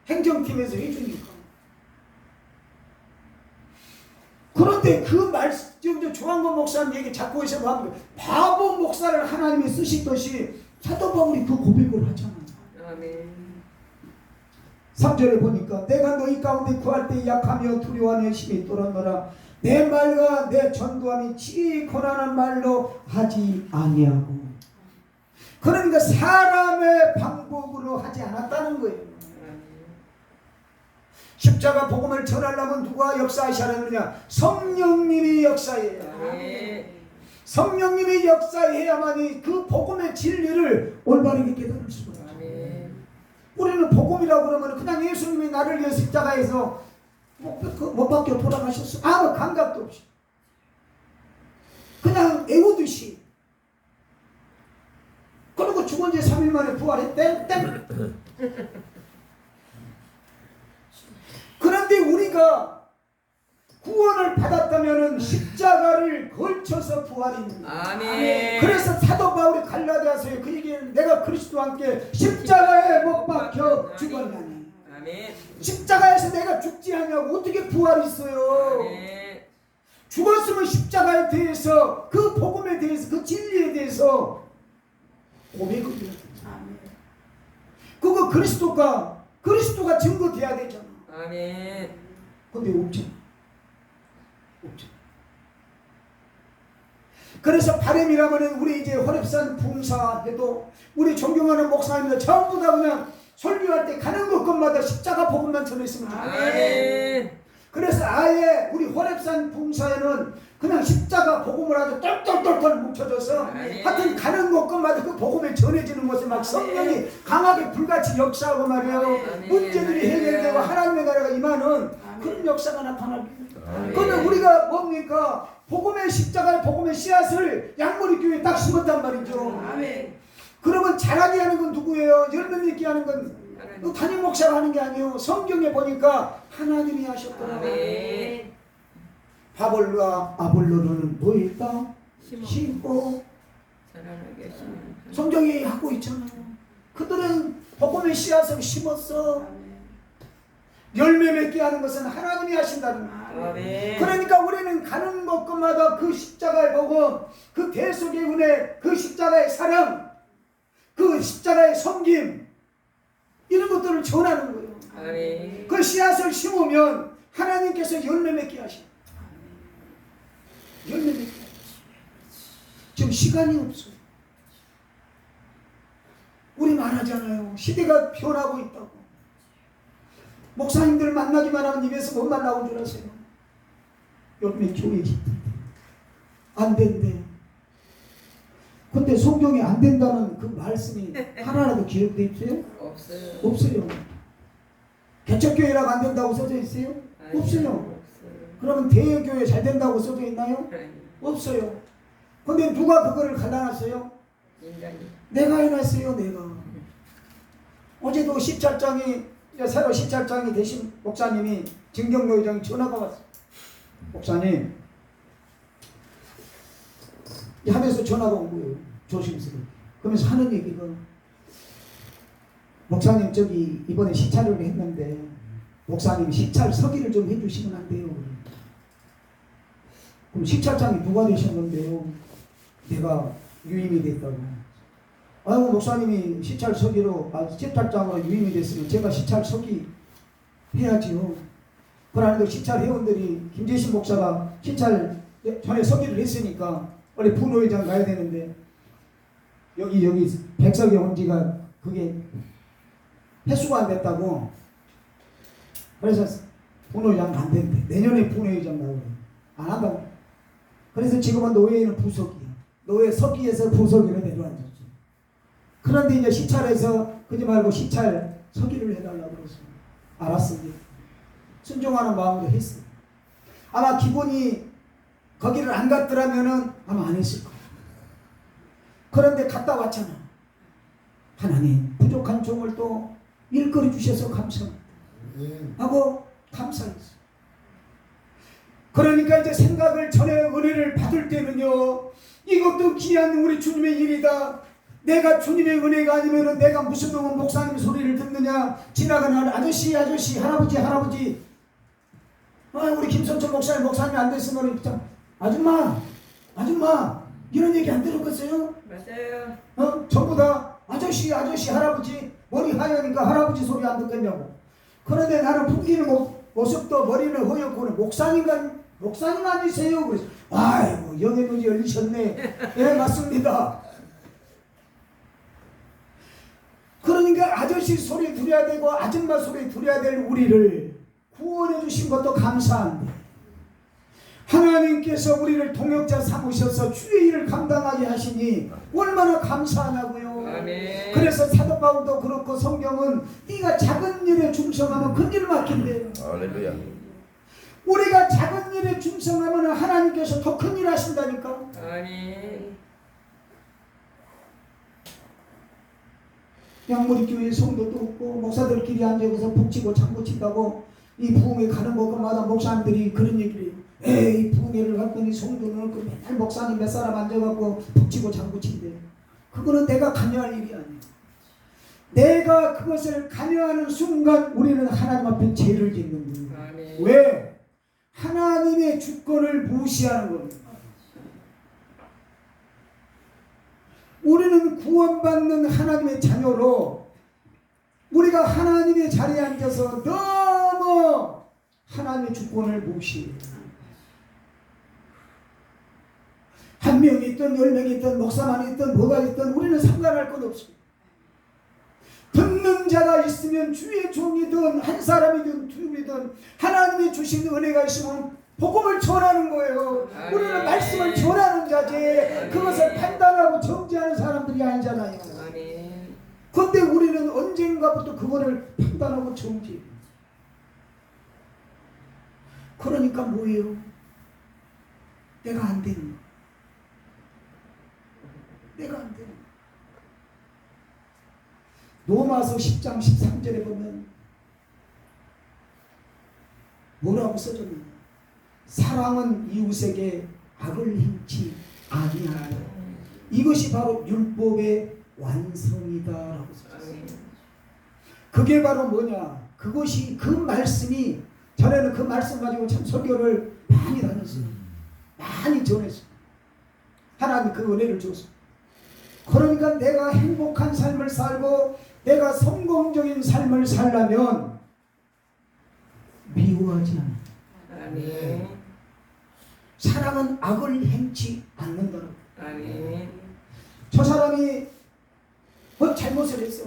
행정팀에서 해주니까. 그런데 그 말씀, 지금 조한권 목사님 얘기 자꾸 해서 뭐 바보 목사를 하나님이 쓰시듯이 사도 바울이 그 고백을 하잖아요. 아멘. 3절에 보니까 내가 너희 가운데 구할 때 약하며 두려워하는 힘이 떨었노라. 내 말과 내 전도함이 지혜의 고난한 말로 하지 아니하고. 그러니까 사람의 방법으로 하지 않았다는 거예요. 십자가 복음을 전하려면 누가 역사하셔야 성령님이 역사해야. 성령님이 역사해야만이 그 복음의 진리를 올바르게 깨달을 수가 있어요. 우리는 복음이라고 그러면 그냥 예수님이 나를 위해 십자가에서 못 박혀 돌아가셨어. 아무 감각도 없이. 그냥 애우듯이. 그리고 죽은 지 3일 만에 부활했대. 땡. 그런데 우리가 구원을 받았다면 십자가를 걸쳐서 부활이 있는 거예요. 아멘. 그래서 사도 바울이 갈라디아서에 그 얘기를 내가 그리스도와 함께 십자가에 못 박혀 죽었나니. 아멘. 십자가에서 내가 죽지 않냐고 어떻게 부활이 있어요. 아멘. 죽었으면 십자가에 대해서 그 복음에 대해서 그 진리에 대해서 고백을 해야 돼. 그거 그리스도가 증거돼야 되잖아. 아멘. 근데 없잖아. 그래서 바람이라면 우리 이제 호렙산 봉사해도 우리 존경하는 목사님들 전부 다 그냥 설교할 때 가는 곳마다 십자가 복음만 전했으면 좋겠어요. 아멘. 그래서 아예 우리 호렙산 봉사에는 그냥 십자가 복음을 아주 똘똘똘똘 뭉쳐져서 하여튼 가는 곳마다 그 복음이 전해지는 곳에 막 성령이 강하게 불같이 역사하고 말이에요. 문제들이 해결되고 하나님의 나라가 임하는 그런 역사가 나타나게. 그러면 우리가 뭡니까? 복음의 십자가의 복음의 씨앗을 양머리 교회에 딱 심었단 말이죠. 그러면 자라게 하는 건 누구예요? 열매 맺게 하는 건 담임 목사가 하는 게 아니에요. 성경에 보니까 하나님이 하셨더라. 바볼과 아볼로는 뭐일까? 심고 자라나게 하시는 성경이 하고 있잖아요. 그들은 복음의 씨앗을 심었어. 열매 맺게 하는 것은 하나님이 하신다는 거예요. 그러니까 우리는 가는 곳마다 그 십자가의 복음, 그 대속의 은혜, 그 십자가의 사랑, 그 십자가의 섬김 이런 것들을 전하는 거예요. 아멘. 그 씨앗을 심으면 하나님께서 열매 맺게 하셔. 열매 맺게 하셔. 지금 시간이 없어요. 우리 말하잖아요. 시대가 변하고 있다고. 목사님들 만나기만 하면 입에서 뭔 말 나온 줄 아세요? 요즘에 교회 안 된대. 근데 성경에 안 된다는 그 말씀이 하나라도 기록되어 있어요? 없어요. 없어요. 개척교회라고 안 된다고 써져 있어요? 없어요. 그러면 대형교회 잘 된다고 써져 있나요? 없어요. 근데 누가 그거를 갈라놨어요? 인간이. 내가 해놨어요. 내가. 어제도 17장이 새로 17장이 되신 목사님이 진경로 회장이 전화가 왔어요. 목사님 하면서 전화가 온 거예요. 조심스럽게. 그러면서 하는 얘기가 목사님 저기 이번에 시찰을 했는데 목사님 시찰 서기를 좀 해주시면 안 돼요. 그럼 시찰장이 누가 되셨는데요? 내가 유임이 됐다고. 아이고 목사님이 시찰 서기로 시찰장으로 유임이 됐으면 제가 시찰 서기 해야지요. 그러는데 시찰 회원들이 김재신 목사가 시찰 전에 서기를 했으니까 원래 분호회장 가야 되는데 여기 백석이 온 지가 그게 횟수가 안 됐다고. 그래서 분호회장 안 된대. 내년에 분호회장 나오고 안 한다고. 그래서 지금은 노회에는 부석이야. 노회 서기에서 부석이로 내려앉았지. 그런데 이제 시찰에서 그러지 말고 시찰 서기를 해달라고 그랬어. 알았습니다. 순종하는 마음으로 했어. 아마 기본이 거기를 안 갔더라면은 아마 안 했을 거야. 그런데 갔다 왔잖아. 하나님 부족한 종을 또 일거리 주셔서 감사합니다. 하고 감사했어. 그러니까 이제 생각을 전에 은혜를 받을 때는요, 이것도 귀한 우리 주님의 일이다. 내가 주님의 은혜가 아니면은 내가 무슨 놈은 목사님 소리를 듣느냐. 지나가는 아저씨 할아버지 우리 김선천 목사님 안 됐으면 그냥 아줌마 이런 얘기 안 들었겠어요? 맞아요. 전부 다 아저씨 할아버지 머리 하얘니까 할아버지 소리 안 듣겠냐고. 그런데 나는 풍기는 모습도 머리는 허옇고 목사님 아니세요? 그래서 아이고 영의 눈이 열리셨네. 예 맞습니다. 그러니까 아저씨 소리 들어야 되고 아줌마 소리 들어야 될 우리를 구원해 주신 것도 감사한데 하나님께서 우리를 동역자 삼으셔서 주의 일을 감당하게 하시니 얼마나 감사하냐고요. 아멘. 그래서 사도 바울도 그렇고 성경은 네가 작은 일에 충성하면 큰 일 맡긴대요. 할렐루야. 우리가 작은 일에 충성하면 하나님께서 더 큰 일 하신다니까. 아멘. 양무리교회 성도도 없고 목사들끼리 앉아서 북치고 장구친다고 이 부흥회 가는 곳마다 목사님들이 그런 얘기를 해요. 에이 부흥회를 갔더니 성도는 그 맨날 목사님 몇 사람 앉아갖고 북치고 장구친대. 그거는 내가 관여할 일이 아니에요. 내가 그것을 관여하는 순간 우리는 하나님 앞에 죄를 짓는 거예요. 아멘. 왜? 하나님의 주권을 무시하는 겁니다. 우리는 구원받는 하나님의 자녀로 우리가 하나님의 자리에 앉아서 너무 하나님의 주권을 무시해요. 한 명이 있든 10명이 있든 목사만 있든 뭐가 있든 우리는 상관할 것 없습니다. 듣는 자가 있으면 주의 종이든 한 사람이든 둘이든 하나님이 주신 은혜가 있으면 복음을 전하는 거예요. 아멘. 우리는 말씀을 전하는 자지 그것을 판단하고 정지하는 사람들이 아니잖아요. 아멘. 그런데 우리는 언젠가부터 그거를 판단하고 정지해요. 그러니까 뭐예요? 내가 안 되는 거. 내가 안 되는 거. 로마서 10장 13절에 보면 뭐라고 써졌느냐? 사랑은 이웃에게 악을 행치 아니하라. 이것이 바로 율법의 완성이다라고 써졌어요. 아멘. 그게 바로 뭐냐? 그것이 그 말씀이 전에는 그 말씀 가지고 참 설교를 많이 다녔어요. 많이 전했어요. 하나님 그 은혜를 줬어요. 그러니까 내가 행복한 삶을 살고 내가 성공적인 삶을 살려면 미워하지 않아. 아멘. 사랑은 악을 행치 않는다. 아멘. 저 사람이 뭐 잘못을 했어.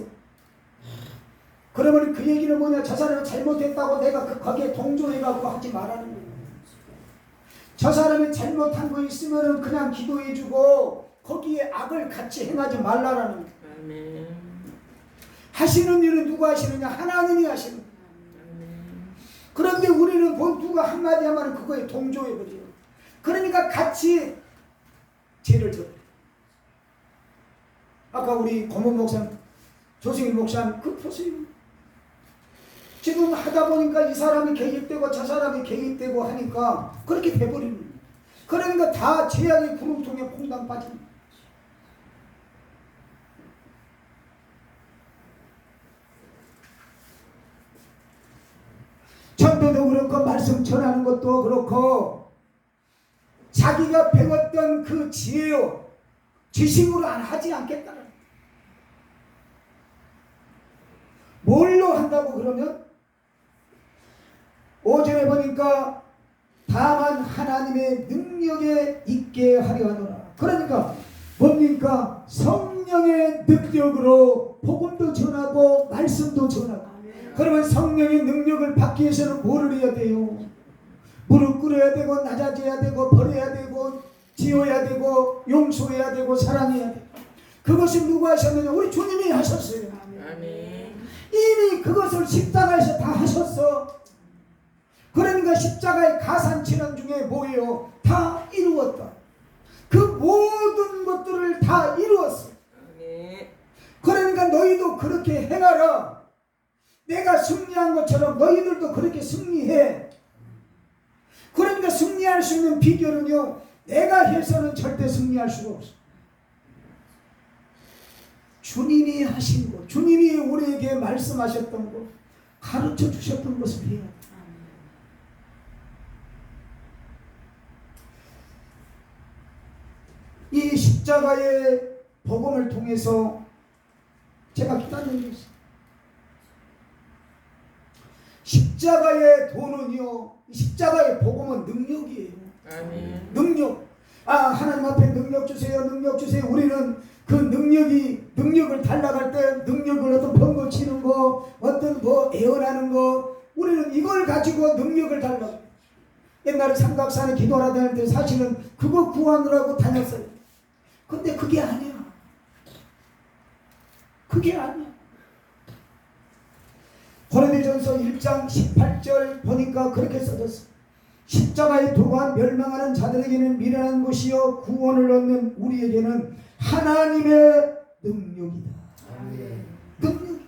그러면 그 얘기는 뭐냐? 저 사람이 잘못했다고 내가 거기에 동조해가지고 하지 말라는 거예요. 저 사람이 잘못한 거 있으면 그냥 기도해주고 거기에 악을 같이 행하지 말라라는 거예요. 아멘. 하시는 일은 누가 하시느냐? 하나님이 하시는 거예요. 아멘. 그런데 우리는 뭐 누가 한마디 하면 그거에 동조해버려요. 그러니까 같이 죄를 져요. 아까 우리 고문 목사, 조승일 목사 그 보세요. 지금 하다 보니까 이 사람이 개입되고 저 사람이 개입되고 하니까 그렇게 돼버리는 거예요. 그러니까 다 죄악의 구름통에 퐁당 빠집니다. 전도도 그렇고 말씀 전하는 것도 그렇고 자기가 배웠던 그 지혜요 지식으로 안 하지 않겠다는 거예요. 뭘로 한다고 그러면 5절에 보니까 다만 하나님의 능력에 있게 하려 하노라. 그러니까 뭡니까? 성령의 능력으로 복음도 전하고 말씀도 전하고. 그러면 성령의 능력을 받기 위해서는 뭐를 해야 돼요? 무릎 꿇어야 되고 낮아져야 되고 버려야 되고 지어야 되고 용서해야 되고 사랑해야 되고. 그것을 누가 하셨느냐? 우리 주님이 하셨어요. 아멘. 이미 그것을 십자가에서 다 하셨어. 그러니까 십자가의 가산치는 중에 뭐예요? 다 이루었다. 그 모든 것들을 다 이루었어. 아멘. 그러니까 너희도 그렇게 행하라. 내가 승리한 것처럼 너희들도 그렇게 승리해. 그러니까 승리할 수 있는 비결은요, 내가 해서는 절대 승리할 수가 없어. 주님이 하신 것, 주님이 우리에게 말씀하셨던 것, 가르쳐 주셨던 것을 해야 돼. 십자가의 복음을 통해서 제가 기다리고 있어요. 십자가의 도는요, 십자가의 복음은 능력이에요. 아멘. 능력. 하나님 앞에 능력 주세요, 능력 주세요. 우리는 그 능력을 달라갈 때 능력을 어떤 번거 치는 거, 어떤 뭐 애원하는 거, 우리는 이걸 가지고 능력을 달라고. 옛날에 삼각산에 기도하러 다닐 때 사실은 그거 구하느라고 다녔어요. 근데 그게 아니야. 그게 아니야. 고린도전서 1장 18절 보니까 그렇게 써졌어. 십자가에 도가 멸망하는 자들에게는 미련한 것이요 구원을 얻는 우리에게는 하나님의 능력이다. 능력이다.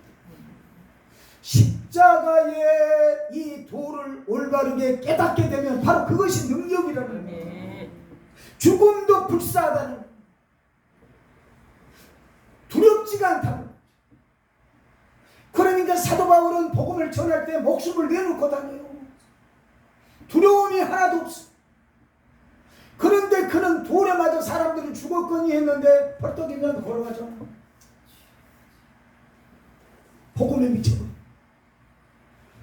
십자가의 이 도를 올바르게 깨닫게 되면 바로 그것이 능력이라는 거예요. 죽음도 불사하다는, 두렵지가 않다는. 그러니까 사도 바울은 복음을 전할 때 목숨을 내놓고 다녀요. 두려움이 하나도 없어. 그런데 그는 돌에 맞아 사람들이 죽었거니 했는데 벌떡 일어나서 걸어가잖아. 복음에 미쳐버려.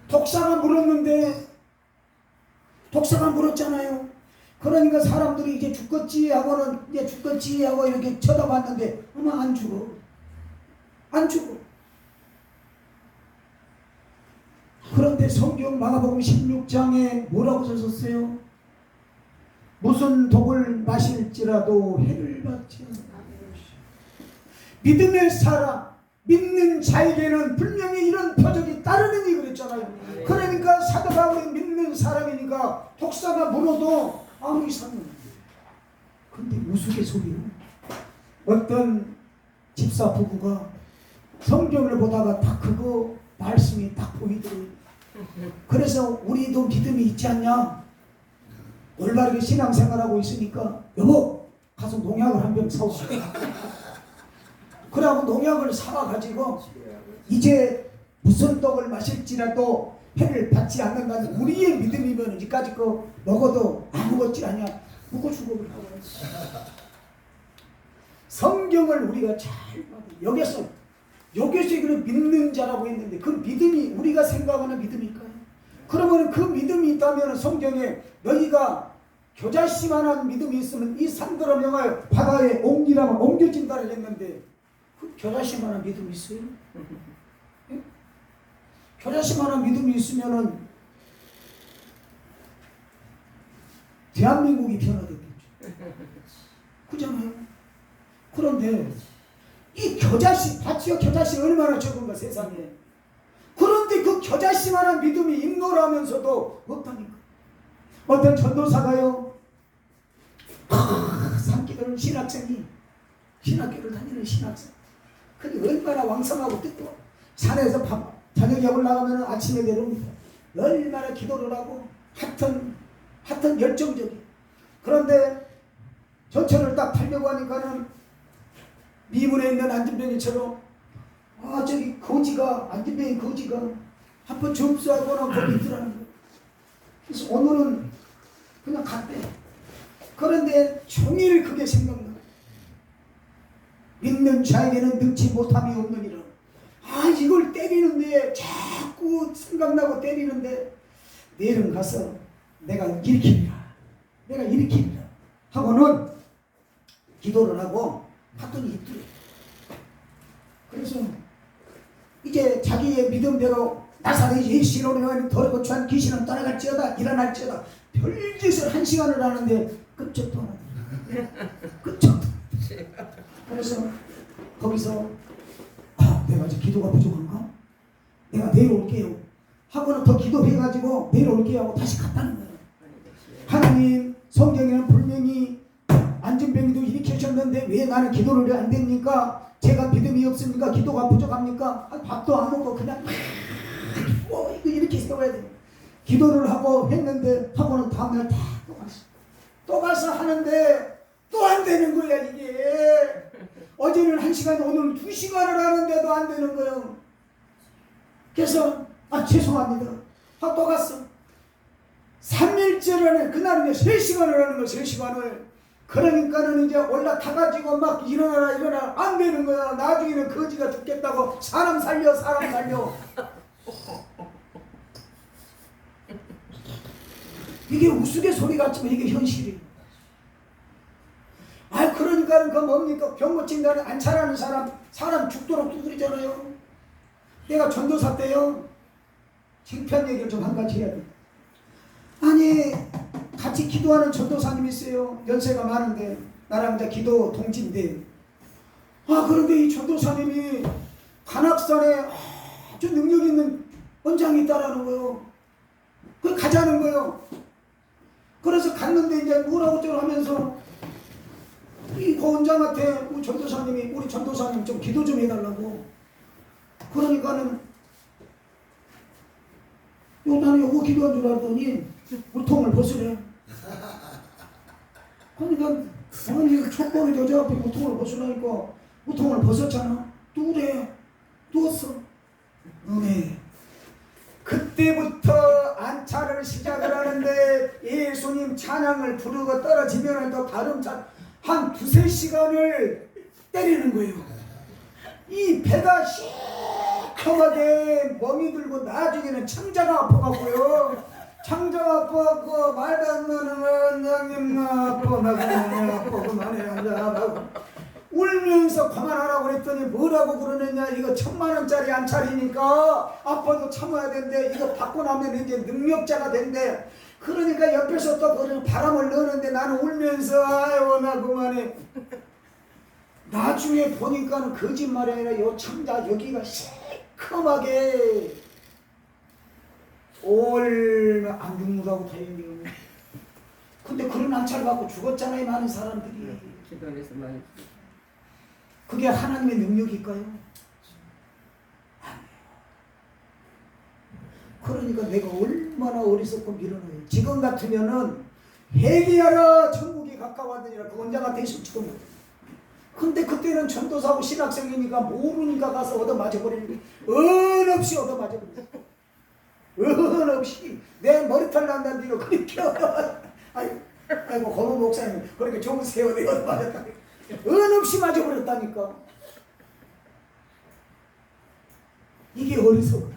독사가 물었는데, 독사가 물었잖아요. 그러니까 사람들이 이제 죽겠지 하고는 이제 죽겠지 하고 이렇게 쳐다봤는데 아마 안 죽어. 안 죽어. 그런데 성경 마가복음 16장에 뭐라고 썼어요? 무슨 독을 마실지라도 해를 받지 않아. 믿음의 사람, 믿는 자에게는 분명히 이런 표적이 따르느니 그랬잖아요. 그러니까 사도 바울이 믿는 사람이니까 독사가 물어도 아무 이상은 없어요. 근데 우스갯소리로 어떤 집사 부부가 성경을 보다가 딱 그거 말씀이 딱 보이더라고요. 그래서 우리도 믿음이 있지 않냐? 올바르게 신앙생활하고 있으니까 여보 가서 농약을 한 병 사와. 그래갖고 농약을 사와가지고 이제 무슨 떡을 마실지라도 해를 받지 않는다는 우리의 믿음이면 이까짓 거 먹어도 아무것지 아니야. 먹고 죽어버려. 성경을 우리가 잘 봐도 여기서 이걸 믿는 자라고 했는데 그 믿음이 우리가 생각하는 믿음일까요? 그러면 그 믿음이 있다면 성경에 너희가 겨자씨만한 믿음이 있으면 이 산들을 명하여 바다에 옮기라면 옮겨진다를 했는데 그 겨자씨만한 믿음이 있어요? 예? 겨자씨만한 믿음이 있으면은 대한민국이 변화되겠죠. 그잖아요. 그런데 이 겨자씨, 밭이요 겨자씨 얼마나 적은가 세상에. 그런데 그 겨자씨만한 믿음이 있노라면서도 없다니까. 어떤 전도사가요, 산기도는 신학생이 신학교를 다니는 신학생. 그게 얼마나 왕성하고 뜻도 산에서 저녁에 올라가면 아침에 내려옵니다. 얼마나 기도를 하고 하여튼 열정적이에요. 그런데 전철을 딱 타려고 하니까는 미문에 있는 안진뱅이처럼 저기 거지가 안진뱅이 거지가 한번 접수하고는 거기 있더라는 거예요. 그래서 오늘은 그냥 갔대. 그런데 종일 그게 생각나. 믿는 자에게는 능치 못함이 없느니라. 이걸 때리는데 자꾸 생각나고 때리는데 내일은 가서 내가 일으키리라 하고는 기도를 하고 갔더니 있더래. 그래서 이제 자기의 믿음대로 나사렛 예수로 하는 더럽고 추한 귀신은 떠나갈지어다 일어날지어다 별짓을 1시간을 하는데 끔찍도 안 하더래. 끔찍도. 그래서 거기서 내가 이제 기도가 부족한가? 내가 내일 올게요 하고는 더 기도해가지고 내일 올게요 하고 다시 갔다는 거예요. 하나님, 성경에는 분명히 안진뱅이도 일으키셨는데 왜 나는 기도를 안 됩니까? 제가 믿음이 없습니까? 기도가 부족합니까? 밥도 안 먹고 그냥 이거 이렇게 세워야 돼. 기도를 하고 했는데 하고는 다음날 또 가서 하는데 또 안 되는 거야 이게. 어제는 1시간 오늘은 2시간을 하는데도 안 되는 거예요. 그래서 죄송합니다 하고 또 갔어. 3일째를 하는 그날은 3시간을 하는 거 3시간을. 그러니까는 이제 올라타가지고 막 일어나라 안 되는 거야. 나중에는 거지가 죽겠다고 사람 살려. 이게 우스갯소리 같지만 이게 현실이에요. 그러니까는 그 뭡니까? 병 고친 다는 안 차라는 사람 죽도록 두드리잖아요. 내가 전도사 때요. 창피한 얘기를 좀 한 가지 해야 돼. 아니 같이 기도하는 전도사님이 있어요. 연세가 많은데 나랑 이제 기도 동지인데 그런데 이 전도사님이 간악산에 아주 능력 있는 원장이 있다라는 거예요. 그 가자는 거예요. 그래서 갔는데 이제 뭐라고 저걸 하면서 이 원장한테 우리 전도사님 좀 기도 좀 해달라고. 그러니까는 나는 요거 기도한 줄 알았더니 우통을 벗으래. 그러니까 아니 촉법이 여자 앞에 우통을 벗으라니까 우통을 벗었잖아. 누웠어. 네. 그때부터 안차를 시작을 하는데 예수님 찬양을 부르고 떨어지면 또 다른 한 2-3시간을 때리는 거예요. 이 배가 시커멓게 멍이 들고 나중에는 창자가 아파갖고요. 창자가 아파갖고 말도 안 되는 원장님 아파 그만해. 울면서 그만하라고 그랬더니 뭐라고 그러느냐. 이거 1000만원짜리 안찰이니까 아파도 참아야 된대. 이거 받고 나면 이제 능력자가 된대. 그러니까 옆에서 또 바람을 넣는데 나는 울면서 아유 나 그만해. 나중에 보니까는 거짓말이 아니라 요 창자 여기가 시커멓게 안 죽는다고 다행이에요. 근데 그런 안찰 받고 죽었잖아요. 많은 사람들이. 기도해서 많이. 그게 하나님의 능력일까요? 그러니까 내가 얼마나 어리석고 미련해요. 지금 같으면은 회개하라 천국이 가까웠느니라 그 원장한테 있을지도 못해. 근데 그때는 전도사고 신학생이니까 모르니까 가서 얻어맞아버리는 거예요. 언없이 얻어맞아버렸어. 언없이 내 머리털 난다는 뒤로 그렇게 아이고 고모 목사님 그렇게 좋은 세월에 얻어맞았다. 언없이 맞아버렸다니까. 이게 어리석어.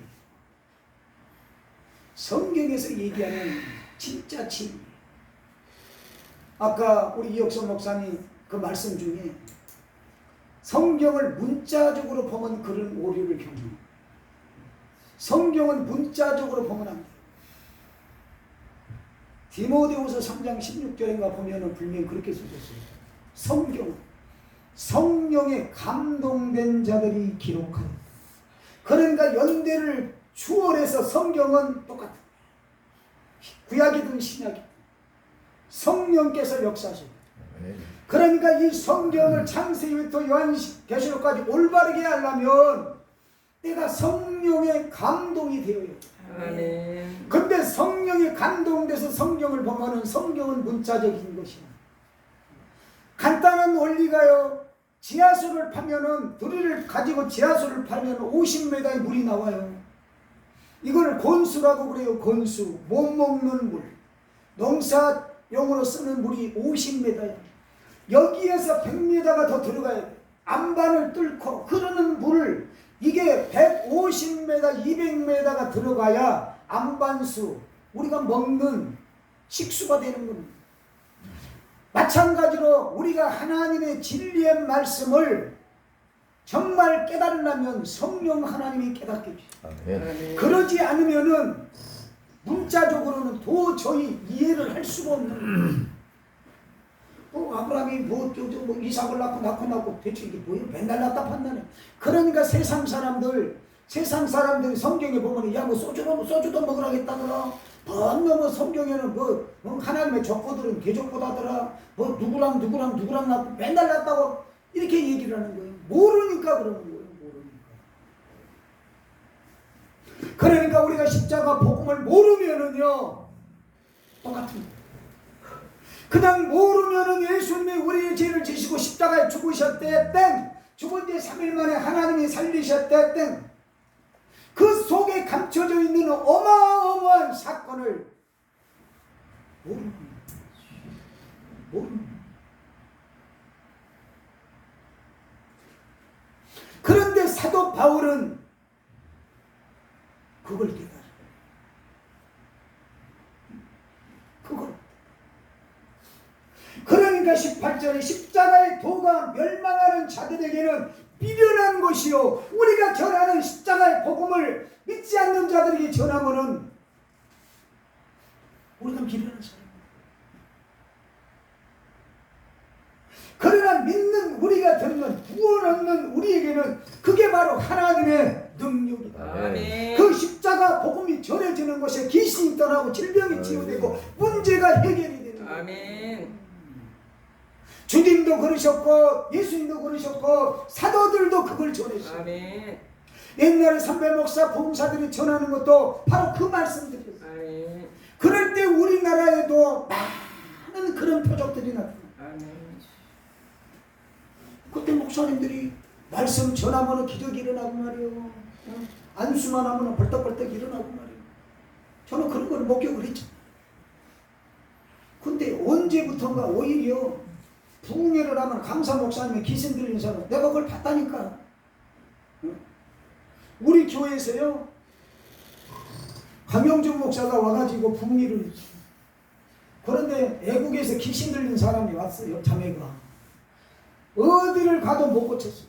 성경에서 얘기하는 진짜 진리. 아까 우리 이혁선 목사님 그 말씀 중에 성경을 문자적으로 보면 그런 오류를 겪는. 성경은 문자적으로 보면 안 돼. 디모데후서 3장 16절인가 보면은 분명히 그렇게 써졌어요. 성경은 성령에 감동된 자들이 기록하는. 그러니까 연대를 추월해서 성경은 똑같아. 구약이든 신약이든 성령께서 역사하십니다. 그러니까 이 성경을 창세기부터 요한계시록까지 올바르게 하려면 내가 성령의 감동이 되어야 돼. 근데 성령이 감동돼서 성경을 보면은 성경은 문자적인 것이야. 간단한 원리가요. 지하수를 파면은 드릴을 가지고 지하수를 파면 50m의 물이 나와요. 이걸 건수라고 그래요. 건수. 못 먹는 물. 농사용으로 쓰는 물이 50m야. 여기에서 100m가 더 들어가야 돼. 안반을 뚫고 흐르는 물을 이게 150m, 200m가 들어가야 안반수, 우리가 먹는 식수가 되는 겁니다. 마찬가지로 우리가 하나님의 진리의 말씀을 정말 깨달으려면 성령 하나님이 깨닫게 해주세요. 그러지 않으면은 문자적으로는 도저히 이해를 할 수가 없는 아브라함이 뭐 이삭을 낳고 대체 이게 뭐예요? 맨날 낳다 판다네. 그러니까 세상 사람들이 성경에 보면 야 뭐 소주도 먹으라겠다더라. 너무 성경에는 뭐 하나님의 족보들은 개족보다더라. 뭐 누구랑 낳고 맨날 낳았다고 이렇게 얘기를 하는 거예요. 모르니까 그러는 거예요. 그러니까 우리가 십자가 복음을 모르면은요 똑같은 거예요. 그냥 모르면은 예수님이 우리의 죄를 지시고 십자가에 죽으셨대 땡. 죽은 지 3일 만에 하나님이 살리셨대 땡. 그 속에 감춰져 있는 어마어마한 사건을 모르는 거예요. 그런데 사도 바울은 그걸 깨달아. 그걸. 그러니까 18절에 십자가의 도가 멸망하는 자들에게는 미련한 것이요 우리가 전하는 십자가의 복음을 믿지 않는 자들에게 전하면은 우리가 미련한 사람. 그러나 믿는 우리가 듣는 구원 얻는 우리에게는 그게 바로 하나님의 능력이다. 아멘. 그 십자가 복음이 전해지는 것에 귀신이 떠나고 질병이 치유되고 문제가 해결이 되는 거예요. 아멘. 주님도 그러셨고 예수님도 그러셨고 사도들도 그걸 전했어요. 아멘. 옛날에 선배 목사 봉사들이 전하는 것도 바로 그 말씀들이었어요. 아멘. 그럴 때 우리나라에도 많은 그런 표적들이 나타나요. 아멘. 그때 목사님들이 말씀 전하면 기적이 일어나고 말이요. 안수만 하면 벌떡벌떡 일어나고 말이요. 저는 그런 걸 목격을 했죠. 근데 언제부턴가 오히려 부흥회를 하면 강사 목사님의 귀신 들린 사람 내가 그걸 봤다니까. 우리 교회에서요 강영준 목사가 와가지고 부흥회를 했죠. 그런데 애국에서 귀신 들린 사람이 왔어요. 자매가 어디를 가도 못 고쳤어요.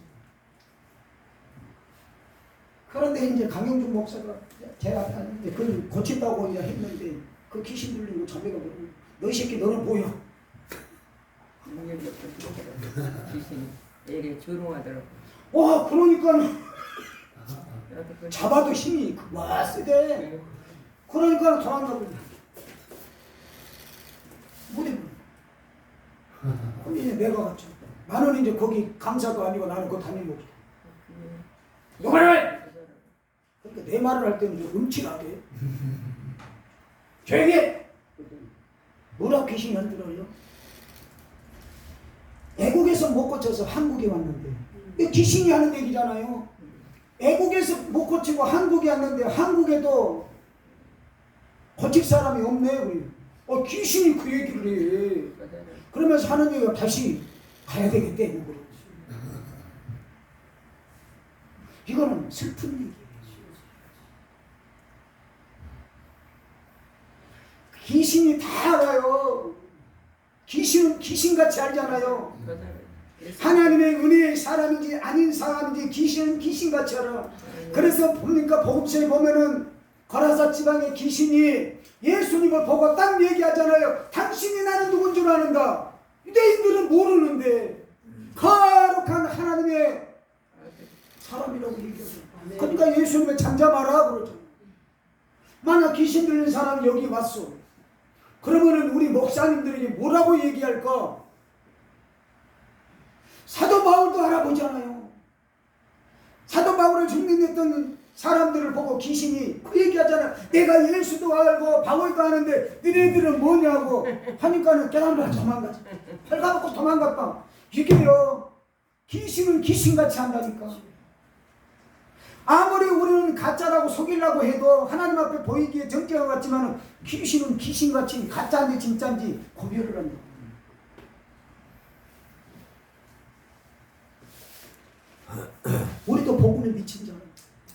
그런데 이제 강영준 목사가 제가 그걸 고친다고 이제 했는데 그 귀신 들린 거 자매가 그러고 너 이 새끼 너는 뭐야? 귀신이 애를 조롱하더라고. 와 그러니까 나도 그걸 잡아도 힘이 와 세대. 그러니까 도망가고 무대 그럼 이제 내가 갔죠. 나는 이제 거기 강사도 아니고 나는 그 담임 목사. 누구를? 그러니까 내 말을 할 때는 좀 음침하게 조용히 해! 뭐라 귀신이 안 들어요? 애국에서 못 고쳐서 한국에 왔는데 이거 귀신이 하는 얘기잖아요. 애국에서 못 고치고 한국에 왔는데 한국에도 고칠 사람이 없네. 귀신이 그 얘기를 해. 그러면서 하는 얘기가 다시 가야 되겠대. 애국으로. 이거는 슬픈 얘기예요. 귀신이 다 알아요. 귀신은 귀신같이 알잖아요. 하나님의 은혜의 사람인지 아닌 사람인지 귀신은 귀신같이 알아. 그래서 봅니까 복음서에 보면은 거라사 지방의 귀신이 예수님을 보고 딱 얘기하잖아요. 당신이 나는 누군 줄 아는가? 유대인들은 모르는데 거룩한 하나님의 사람이라고 얘기하죠. 그러니까 예수님을 잠잠하라 그러죠. 만약 귀신 들린 사람이 여기 왔어. 그러면은 우리 목사님들에게 뭐라고 얘기할까? 사도 바울도 알아보잖아요. 사도 바울을 증명했던 사람들을 보고 귀신이 그 얘기하잖아요. 내가 예수도 알고 바울도 아는데 너네들은 뭐냐고 하니까는 깨달으면 도망가지. 헐가먹고 도망갔다. 이게요. 귀신은 귀신같이 한다니까. 아무리 우리는 가짜라고 속이려고 해도 하나님 앞에 보이기에 정직한 것 같지만 귀신은 귀신같이 가짜인지 진짜인지 구별을 한다. 우리도 복음에 미친 자는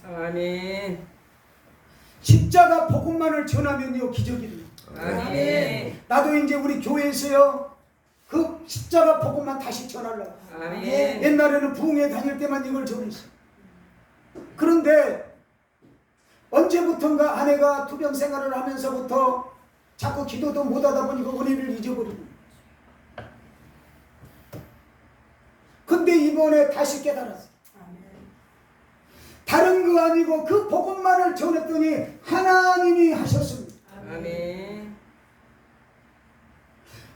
아멘. 십자가 복음만을 전하면요 기적이 돼요. 아멘. 나도 이제 우리 교회에서요 그 십자가 복음만 다시 전하려고. 아멘. 옛날에는 부흥회 다닐 때만 이걸 전했어. 그런데 언제부턴가 아내가 투병 생활을 하면서부터 자꾸 기도도 못하다 보니까 은혜를 잊어버리고. 근데 이번에 다시 깨달았어. 다른 거 아니고 그 복음만을 전했더니 하나님이 하셨습니다. 아멘.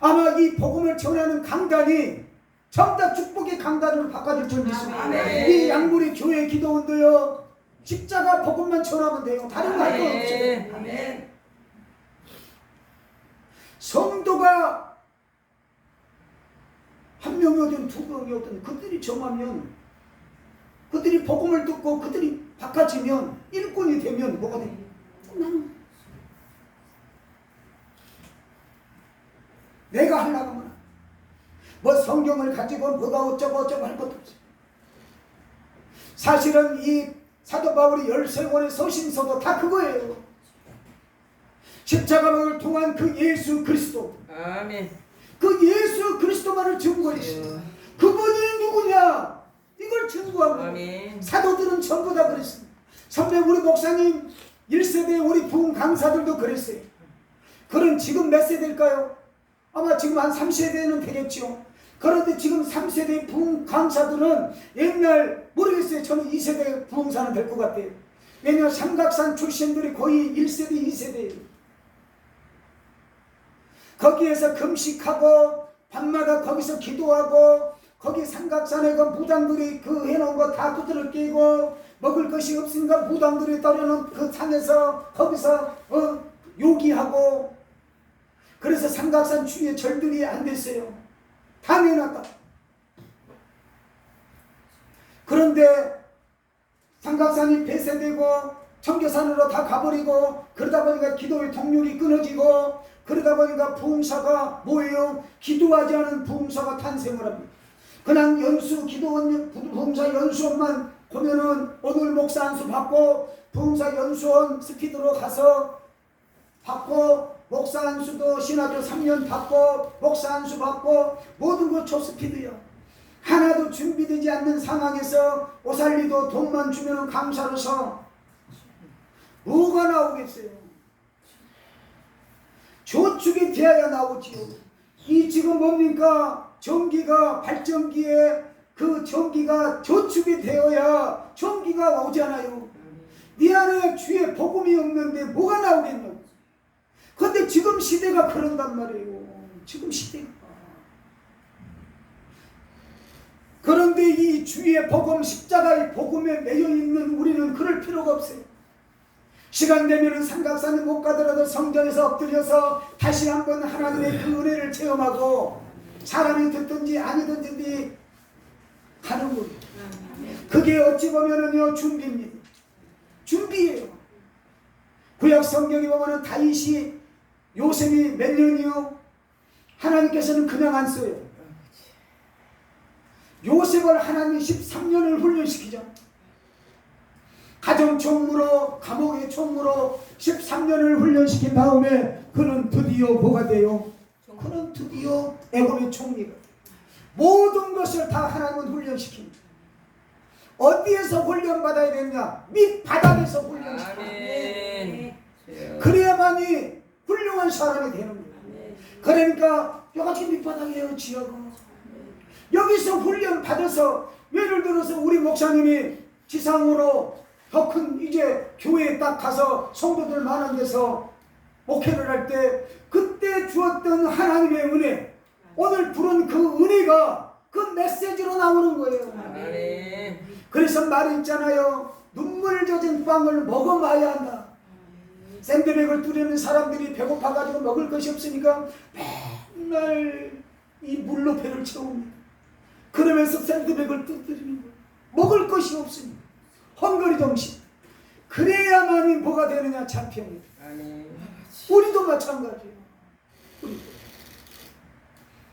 아마 이 복음을 전하는 강단이 전부 다 축복의 강단으로 바꿔줄 줄 믿습니다. 아멘. 이 양물의 교회 기도원도요 십자가 복음만 전하면 돼요. 다른 거 할 거 없어요. 아멘. 성도가 한 명이든 두 명이든 그들이 정하면 그들이 복음을 듣고 그들이 바꿔지면 일꾼이 되면 뭐가 돼? 내가 하려고 하면 뭐 성경을 가지고 뭐가 어쩌고 어쩌고 할 것도 없어요. 사실은 이 사도 바울이 13권의 서신서도 다 그거예요. 십자가를 통한 그 예수 그리스도, 아멘. 그 예수 그리스도만을 증거했어요. 그분이 누구냐? 이걸 증거하고 아멘. 사도들은 전부 다 그랬습니다. 선배 우리 목사님 1세대 우리 부흥 강사들도 그랬어요. 그런 지금 몇 세대일까요? 아마 지금 한 3세대는 되겠죠. 그런데 지금 3세대 부흥 강사들은 옛날 모르겠어요. 저는 2세대 부흥사는 될 것 같아요. 왜냐하면 삼각산 출신들이 거의 1세대 2세대예요. 거기에서 금식하고 밤마다 거기서 기도하고 거기 삼각산에 그 무당들이 그 해놓은 거 다 두드려 깨고 먹을 것이 없으니까 무당들이 따려놓은 그 산에서 거기서 요기하고 그래서 삼각산 주위에 절들이 안 됐어요. 다 내놨다. 그런데 삼각산이 폐쇄되고 청계산으로 다 가버리고 그러다 보니까 기도의 동력이 끊어지고 그러다 보니까 부흥사가 뭐예요? 기도하지 않은 부흥사가 탄생을 합니다. 그냥 연수 기도원 부흥사 연수원만 보면은 오늘 목사 안수 받고 부흥사 연수원 스피드로 가서 받고 목사 안수도 신학교 3년 받고 목사 안수 받고 모든 거 초스피드야. 하나도 준비되지 않는 상황에서 오살리도 돈만 주면 감사로서 뭐가 나오겠어요? 저축이 돼야 나오지요. 이 지금 뭡니까? 전기가 발전기에 그 전기가 저축이 되어야 전기가 오잖아요. 네 안에 주의 복음이 없는데 뭐가 나오겠냐고. 그런데 지금 시대가 그런단 말이에요. 지금 시대가. 그런데 이 주의 복음 십자가의 복음에 매여 있는 우리는 그럴 필요가 없어요. 시간 되면은 삼각산에 못 가더라도 성전에서 엎드려서 다시 한번 하나님의 그 은혜를 체험하고 사람이 듣든지 아니든지 하는 거예요. 그게 어찌 보면은요 준비입니다. 준비예요. 구약 성경에 보면은 다윗이 요셉이 몇 년이요? 하나님께서는 그냥 안 써요. 요셉을 하나님이 13년을 훈련시키죠. 가정총무로 감옥의 총무로 13년을 훈련시킨 다음에 그는 드디어 뭐가 돼요? 그는 드디어 애굽의 총리가 돼요. 모든 것을 다 하나님은 훈련시킵니다. 어디에서 훈련받아야 되느냐? 밑바닥에서 훈련시킵니다. 그래야만이 훌륭한 사람이 되는 거예요. 그러니까 여기 밑바닥이에요. 지하가. 여기서 훈련 받아서 예를 들어서 우리 목사님이 지상으로 더 큰 이제 교회에 딱 가서 성도들 많은 데서 목회를 할 때 그때 주었던 하나님의 은혜, 오늘 부른 그 은혜가 그 메시지로 나오는 거예요. 아멘. 그래서 말이 있잖아요. 눈물 젖은 빵을 먹어봐야 한다. 샌드백을 두르는 사람들이 배고파가지고 먹을 것이 없으니까 맨날 이 물로 배를 채웁니다. 그러면서 샌드백을 두드리는 거예요. 먹을 것이 없으니까. 헝거리 정신. 그래야만이 뭐가 되느냐? 참편이다. 우리도 마찬가지예요.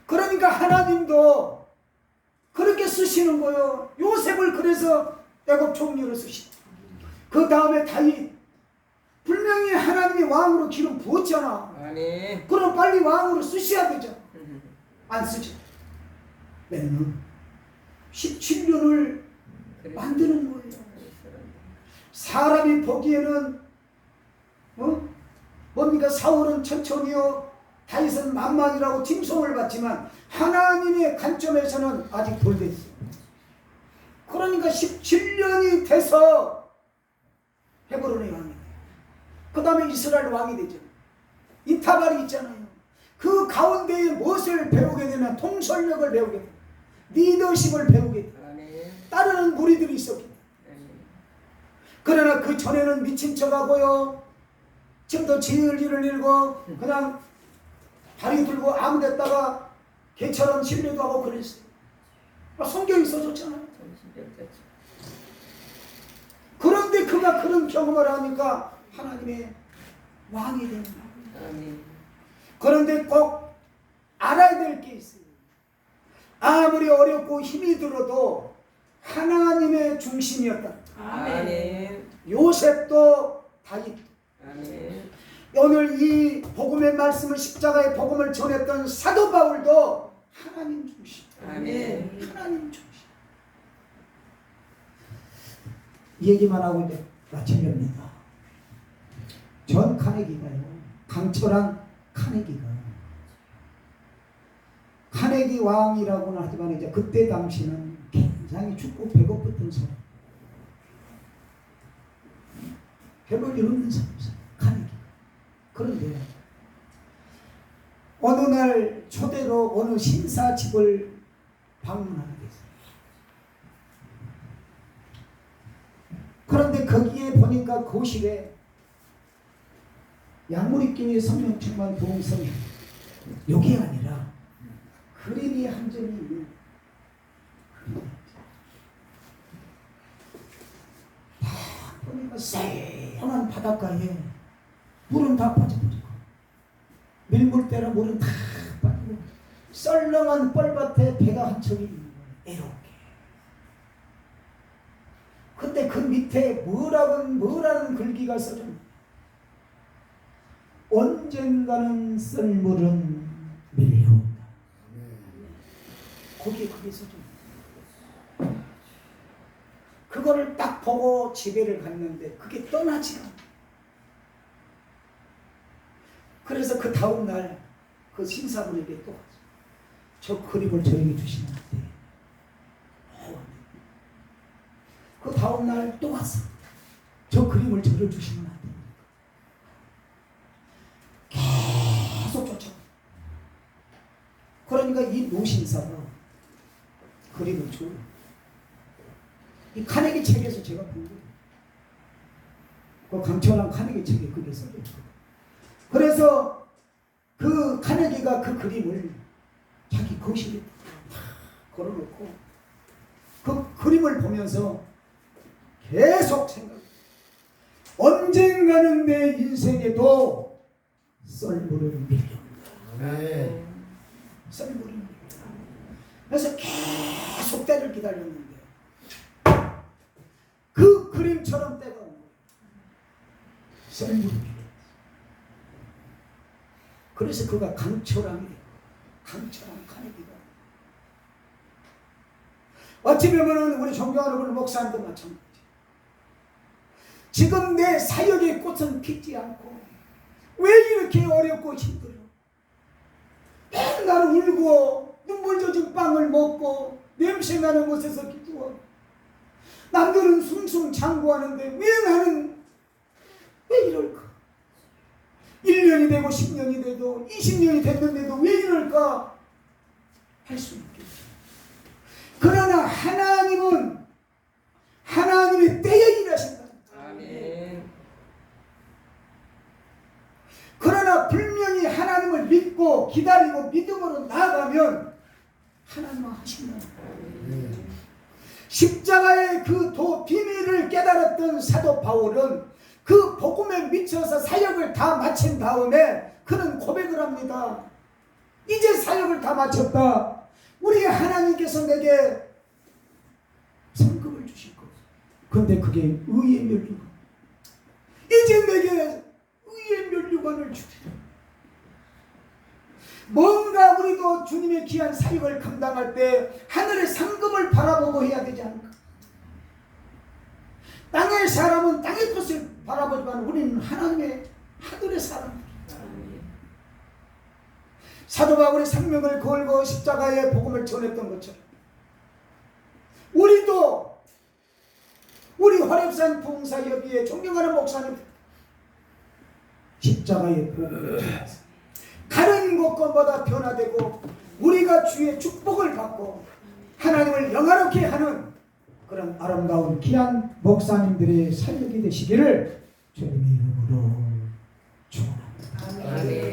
그러니까 하나님도 그렇게 쓰시는 거예요. 요셉을 그래서 애굽 총리로 쓰시고 그 다음에 다윗 분명히 하나님이 왕으로 기름 부었잖아. 그럼 빨리 왕으로 쓰셔야 되잖아. 안 쓰죠. 몇 년? 17년을 만드는 거예요. 사람이 보기에는 뭡니까? 사울은 천천히요, 다윗은 만만이라고 칭송을 받지만 하나님의 관점에서는 아직 덜 됐어요. 그러니까 17년이 돼서 헤브론의 왕이 돼요. 그 다음에 이스라엘 왕이 되죠. 이타발이 있잖아요. 그 가운데에 무엇을 배우게 되면 통솔력을 배우게 돼요. 리더십을 배우게 돼요. 따르는 무리들이 있었기 때문에. 그러나 그 전에는 미친 척하고요, 지금도 지을리를 일고 그냥 다리 들고 아무 데다가 개처럼 신뢰도 하고 그랬어요. 성경이 써줬잖아요. 그런데 그가 그런 경험을 하니까 하나님의 왕이 되는 거예요. 그런데 꼭 알아야 될 게 있어요. 아무리 어렵고 힘이 들어도 하나님의 중심이었다. 아멘. 요셉도 다윗. 아멘. 오늘 이 복음의 말씀을 십자가의 복음을 전했던 사도 바울도 하나님 중심. 아멘. 하나님 중심. 이 얘기만 하고 이제 마치렵니다. 존 카네기가요. 강철한 카네기가 카네기 왕이라고는 하지만 이제 그때 당시는 굉장히 춥고 배고팠던 사람. 별로 일 없는 사람이었어요. 카네기. 그런데 어느 날 초대로 어느 신사 집을 방문하게 됐어요. 그런데 거기에 보니까 거실에 양무리교회 성령 충만 보험성이 여기 아니라 그림이 한 점이 있는 다 보니까 새하얀 바닷가에 물은 다 빠져버리고 밀물대로 물은 다 빠지고 썰렁한 뻘밭에 배가 한 척이 있는 거예요. 애롭게. 근데 그 밑에 뭐라는 글귀가 써졌는데 언젠가는 썰물은 밀려온다. 거기에 그게 써졌는데 그거를 딱 보고 집에를 갔는데 그게 떠나지 않아. 그래서 그 다음 날 그 신사분에게 또 왔어. 저 그림을 저에게 주시면 안 돼. 그 다음 날 또 왔어. 저 그림을 저를 주시면 안 돼. 계속 쫓아. 그러니까 이 노신사가 그림을 줘요. 이 카네기 책에서 제가 본 거예요. 그 강철한 카네기 책에 그게 써져 있거든요. 그래서 그 카네기가 그 그림을 자기 거실에 걸어놓고 그 그림을 보면서 계속 생각. 언젠가는 내 인생에도 썰물을 밀려온다. 썰물을 밀려온다. 그래서 계속 때를 기다렸는데 그 그림처럼 때가 온 거예요. 썰물을 밀려온다. 그래서 그가 강철함이 돼요. 강철한 카네기가. 어찌 보면 우리 존경하는 우리 목사님도 마찬가지. 지금 내 사역의 꽃은 피지 않고 왜 이렇게 어렵고 힘들어? 맨날 울고 눈물 젖은 빵을 먹고 냄새나는 곳에서 기도하고 남들은 숭숭장구하는데 왜 나는 왜 이럴까? 1년이 되고 10년이 돼도 20년이 됐는데도 왜 이럴까? 할 수 있겠죠. 그러나 하나님은 하나님의 때에 일하신다. 아멘. 그러나 분명히 하나님을 믿고 기다리고 믿음으로 나아가면 하나님은 하신다. 십자가의 그 비밀을 깨달았던 사도 바울은 그 복음에 미쳐서 사역을 다 마친 다음에 그는 고백을 합니다. 이제 사역을 다 마쳤다. 우리 하나님께서 내게 상급을 주실 것. 그런데 그게 의의 면류관. 이제 내게 의의 면류관을 주리라. 뭔가 우리도 주님의 귀한 사역을 감당할 때 하늘의 상급을 바라보고 해야 되지 않을까? 땅의 사람은 땅의 것을 바라보지만 우리는 하나님의 하늘의 사람입니다. 사도 바울의 생명을 걸고 십자가의 복음을 전했던 것처럼 우리도 우리 화렵산 봉사협의회 존경하는 목사님 십자가의 복음을 전해서 다른 곳과마다 변화되고 우리가 주의 축복을 받고 하나님을 영화롭게 하는 그런 아름다운 귀한 목사님들의 사역이 되시기를 주님의 이름으로 축원합니다. 아멘.